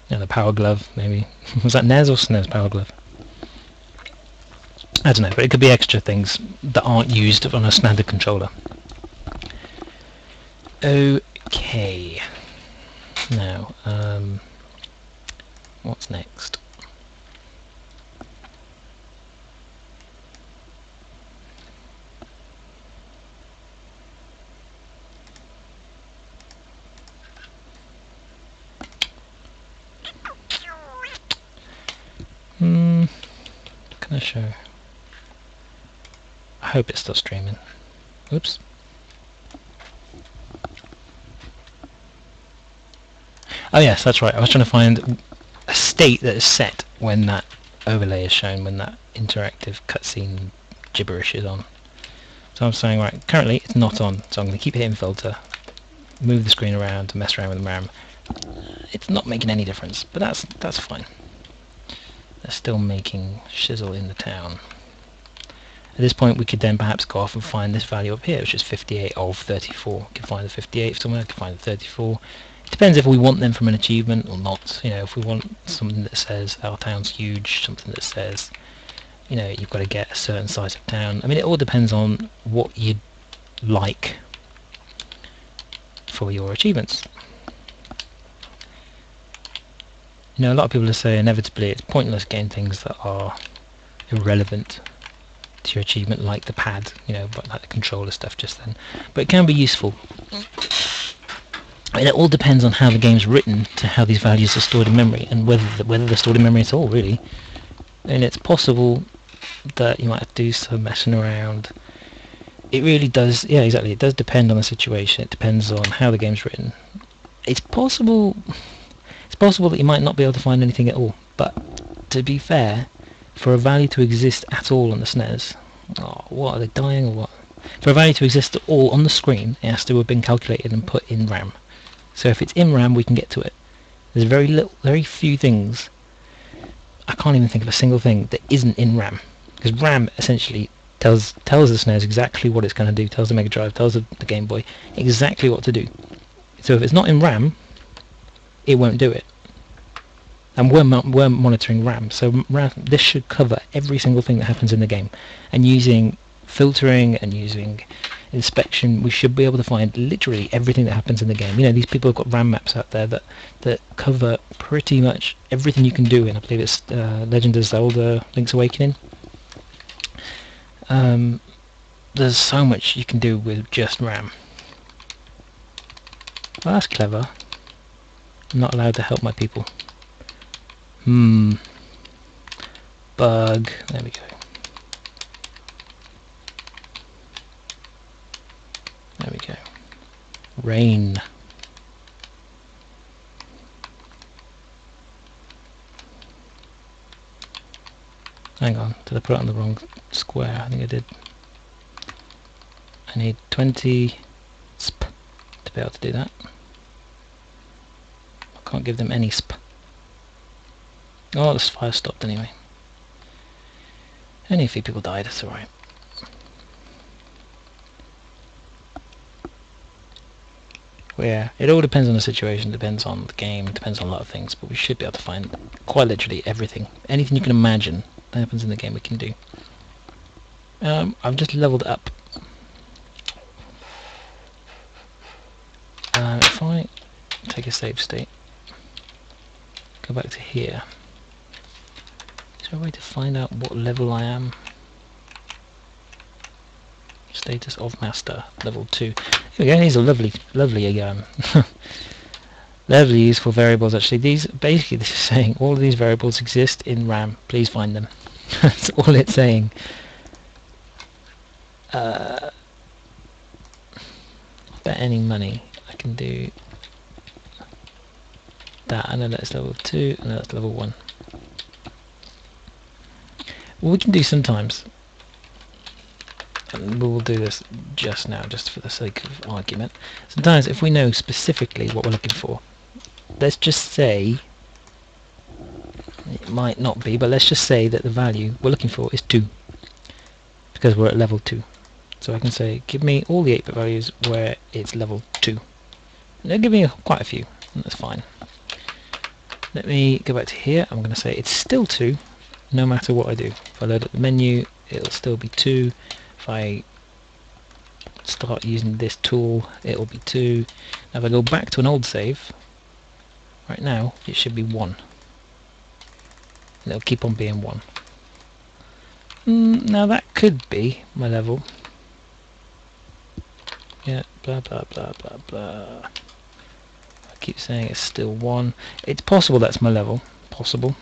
A: The power glove, maybe. Was that NES or SNES power glove? I don't know, but it could be extra things that aren't used on a standard controller. Okay. Now, what's next? What can I show? I hope it's still streaming. Oops. Oh yes, that's right. I was trying to find a state that is set when that overlay is shown, when that interactive cutscene gibberish is on. So I'm saying, right, currently it's not on, so I'm going to keep hitting filter, move the screen around, mess around with the RAM. It's not making any difference, but that's fine. They're still making shizzle in the town. At this point we could then perhaps go off and find this value up here, which is 58 of 34. We can find the 58 somewhere, we can find the 34. It depends if we want them from an achievement or not. If we want something that says our town's huge, something that says, you've got to get a certain size of town. I mean, it all depends on what you'd like for your achievements. A lot of people say inevitably it's pointless getting things that are irrelevant to your achievement, like the pad, like the controller stuff just then. But it can be useful. I mean, it all depends on how the game's written to how these values are stored in memory, and whether they're stored in memory at all, really. And it's possible that you might have to do some messing around. It really does, yeah, exactly. It does depend on the situation. It depends on how the game's written. It's possible that you might not be able to find anything at all, but to be fair, for a value to exist at all on the SNES, what, are they dying or what? For a value to exist at all on the screen, it has to have been calculated and put in RAM. So if it's in RAM, we can get to it. There's very few things. I can't even think of a single thing that isn't in RAM, because RAM essentially tells the SNES exactly what it's going to do, tells the Mega Drive, tells the Game Boy exactly what to do. So if it's not in RAM, it won't do it. And we're monitoring RAM, so this should cover every single thing that happens in the game. And using filtering and using inspection, we should be able to find literally everything that happens in the game. These people have got RAM maps out there that cover pretty much everything you can do in, I believe it's Legend of Zelda Link's Awakening. There's so much you can do with just RAM. Well, that's clever. I'm not allowed to help my people. Bug. There we go. There we go. Rain. Hang on, did I put it on the wrong square? I think I did. I need 20 sp to be able to do that. I can't give them any sp. Oh, this fire stopped anyway. Only a few people died, that's alright. Well, yeah, it all depends on the situation, depends on the game, depends on a lot of things, but we should be able to find quite literally everything. Anything you can imagine that happens in the game we can do. I've just leveled up. If I take a save state, go back to here, there a way to find out what level I am? Status of master, level 2. Here we go, these are lovely lovely useful variables actually. These, basically this is saying all of these variables exist in RAM, please find them. That's all it's saying. Bet any money I can do that. I know that's level 2, I know that's level 1. What we can do sometimes, and we will do this just now, just for the sake of argument, sometimes if we know specifically what we're looking for, let's just say, it might not be, but let's just say that the value we're looking for is 2, because we're at level 2. So I can say, give me all the 8-bit values where it's level 2. And they'll give me quite a few, and that's fine. Let me go back to here. I'm going to say it's still 2, no matter what I do. If I load up the menu, it'll still be 2. If I start using this tool, it'll be 2. Now if I go back to an old save, right now it should be 1. And it'll keep on being 1. Now that could be my level. Yeah, blah blah blah blah blah. I keep saying it's still 1. It's possible that's my level. Possible.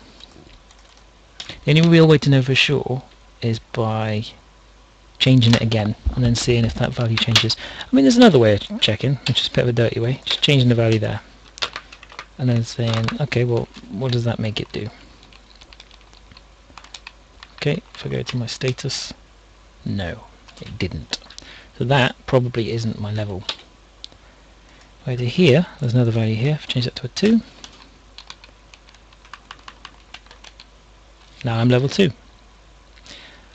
A: The only real way to know for sure is by changing it again and then seeing if that value changes. I mean, there's another way of checking, which is a bit of a dirty way. Just changing the value there and then saying, okay, well, what does that make it do? Okay, if I go to my status, no, it didn't. So that probably isn't my level. If I go to here, there's another value here. If I change that to a 2, now I'm level 2.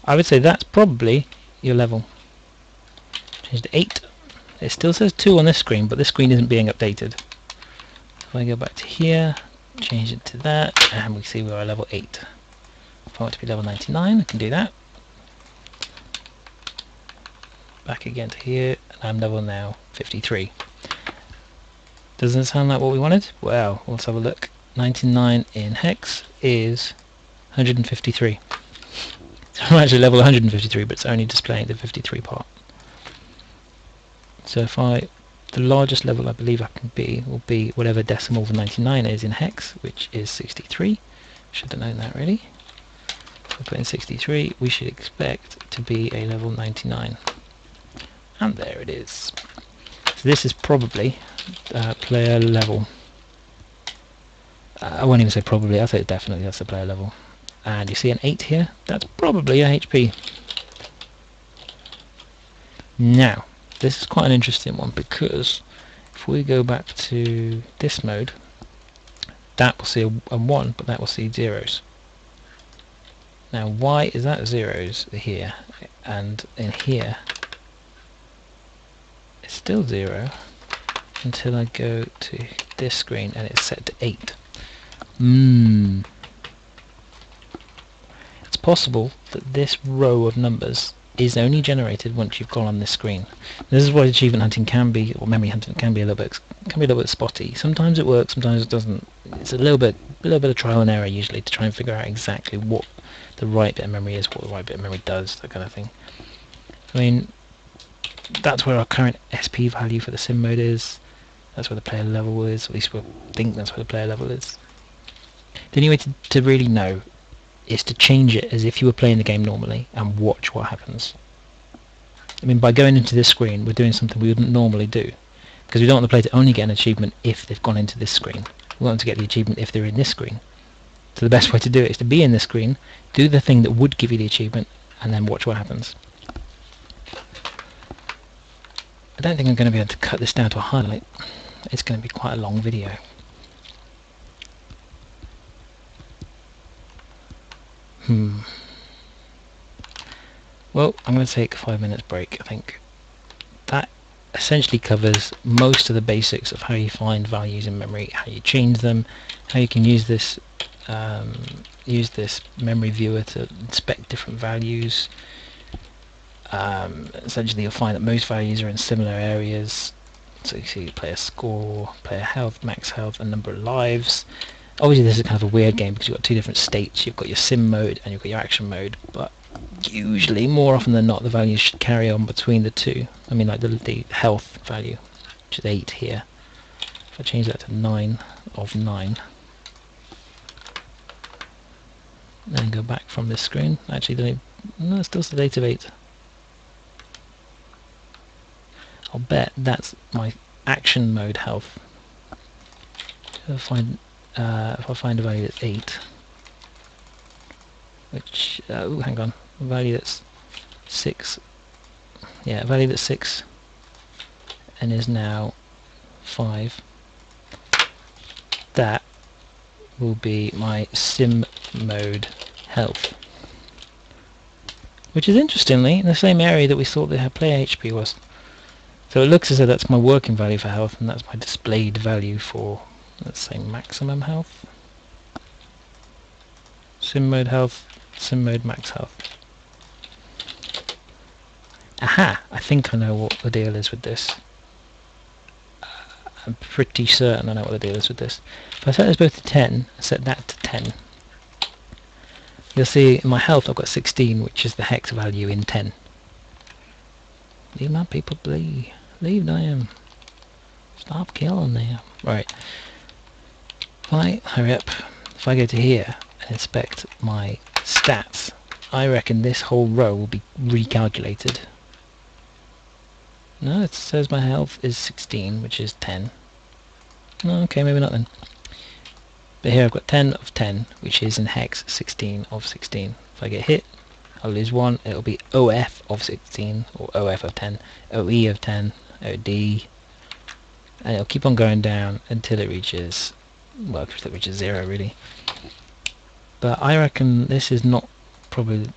A: I would say that's probably your level. Change to 8. It still says 2 on this screen, but this screen isn't being updated. If I go back to here, change it to that, and we see we're at level 8. If I want to be level 99, I can do that. Back again to here, and I'm level now 53. Doesn't it sound like what we wanted? Well, let's have a look. 99 in hex is 153. So I'm actually level 153, but it's only displaying the 53 part. So if the largest level I believe I can be will be whatever decimal the 99 is in hex, which is 63. Should have known that really. If we put in 63, we should expect to be a level 99. And there it is. So this is probably player level. I won't even say probably, I'll say definitely that's the player level. And you see an 8 here, that's probably a HP. Now, this is quite an interesting one because if we go back to this mode, that will see a 1, but that will see zeros. Now why is that zeros here, and in here it's still 0 until I go to this screen and it's set to 8. It's possible that this row of numbers is only generated once you've gone on this screen. This is why achievement hunting can be, or memory hunting can be a little bit spotty. Sometimes it works, sometimes it doesn't. It's a little bit of trial and error usually to try and figure out exactly what the right bit of memory is, what the right bit of memory does, that kind of thing. I mean, that's where our current SP value for the sim mode is. That's where the player level is. At least we think that's where the player level is. The only way to really know is to change it as if you were playing the game normally and watch what happens. I mean, by going into this screen, we're doing something we wouldn't normally do, because we don't want the player to only get an achievement if they've gone into this screen. We want them to get the achievement if they're in this screen. So the best way to do it is to be in this screen, do the thing that would give you the achievement, and then watch what happens. I don't think I'm going to be able to cut this down to a highlight. It's going to be quite a long video. Well, I'm going to take a 5 minutes break. I think that essentially covers most of the basics of how you find values in memory, how you change them, how you can use this memory viewer to inspect different values. Essentially you'll find that most values are in similar areas. So you see player score, player health, max health, and number of lives. Obviously this is kind of a weird game because you've got two different states. You've got your sim mode and you've got your action mode, but usually, more often than not, the values should carry on between the two. I mean, like the health value, which is 8 here. If I change that to 9 of 9, then go back from this screen. Actually, no, it still says 8 of 8. I'll bet that's my action mode health. If I find a value that's 8, which oh, hang on, a value that's 6. Yeah, a value that's 6 and is now 5. That will be my sim mode health, which is interestingly in the same area that we thought the player HP was. So it looks as though that's my working value for health, and that's my displayed value for, let's say, maximum health. Sim mode health, sim mode max health. Aha! I think I know what the deal is with this. I'm pretty certain I know what the deal is with this. If I set this both to 10, set that to 10, you'll see in my health I've got 16, which is the hex value in 10. Leave my people be. Leave them. Stop killing them. Right. If I hurry up, if I go to here and inspect my stats, I reckon this whole row will be recalculated. No, it says my health is 16, which is 10. No, okay, maybe not then. But here I've got 10 of 10, which is in hex 16 of 16. If I get hit, I'll lose 1. It'll be OF of 16, or OF of 10, OE of 10, OD, and it'll keep on going down until it reaches, well, until it reaches 0 really. But I reckon this is not probably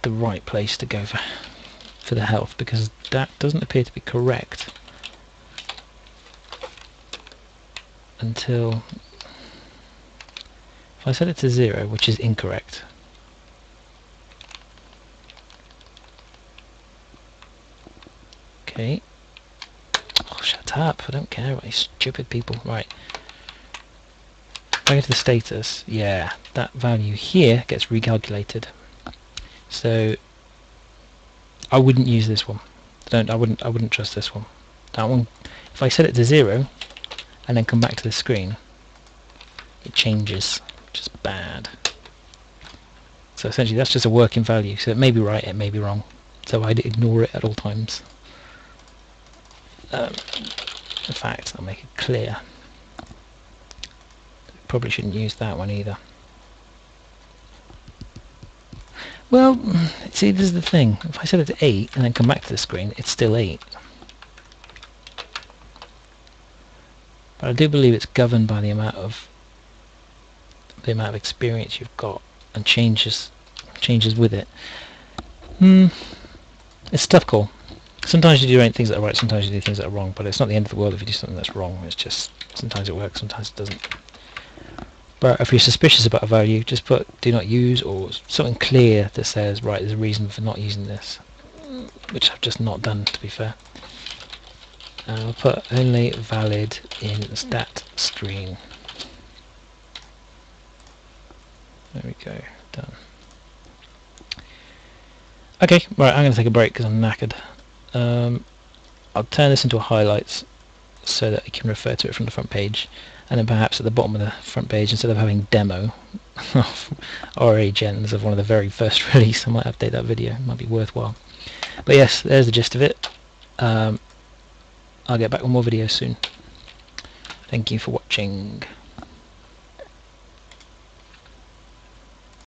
A: the right place to go for the health, because that doesn't appear to be correct until, if I set it to 0, which is incorrect. Okay. Oh, shut up, I don't care about you stupid people. Right. If I go to the status, yeah, that value here gets recalculated. So I wouldn't use this one. I wouldn't trust this one. That one, if I set it to 0 and then come back to the screen, it changes, which is bad. So essentially that's just a working value, so it may be right, it may be wrong. So I'd ignore it at all times. In fact, I'll make it clear. Probably shouldn't use that one either. Well, see, this is the thing. If I set it to 8 and then come back to the screen, it's still 8. But I do believe it's governed by the amount of experience you've got and changes with it. It's a tough call. Sometimes you do things that are right, sometimes you do things that are wrong, but it's not the end of the world if you do something that's wrong. It's just sometimes it works, sometimes it doesn't. But if you're suspicious about a value, just put do not use or something clear that says, right, there's a reason for not using this, which I've just not done, to be fair. I'll put only valid in stat stream. There we go, done. Okay, right, I'm going to take a break because I'm knackered. I'll turn this into a highlights so that I can refer to it from the front page, and then perhaps at the bottom of the front page, instead of having demo of RA Gens of one of the very first release, I might update that video. It might be worthwhile. But yes, there's the gist of it. I'll get back with more videos soon. Thank you for watching.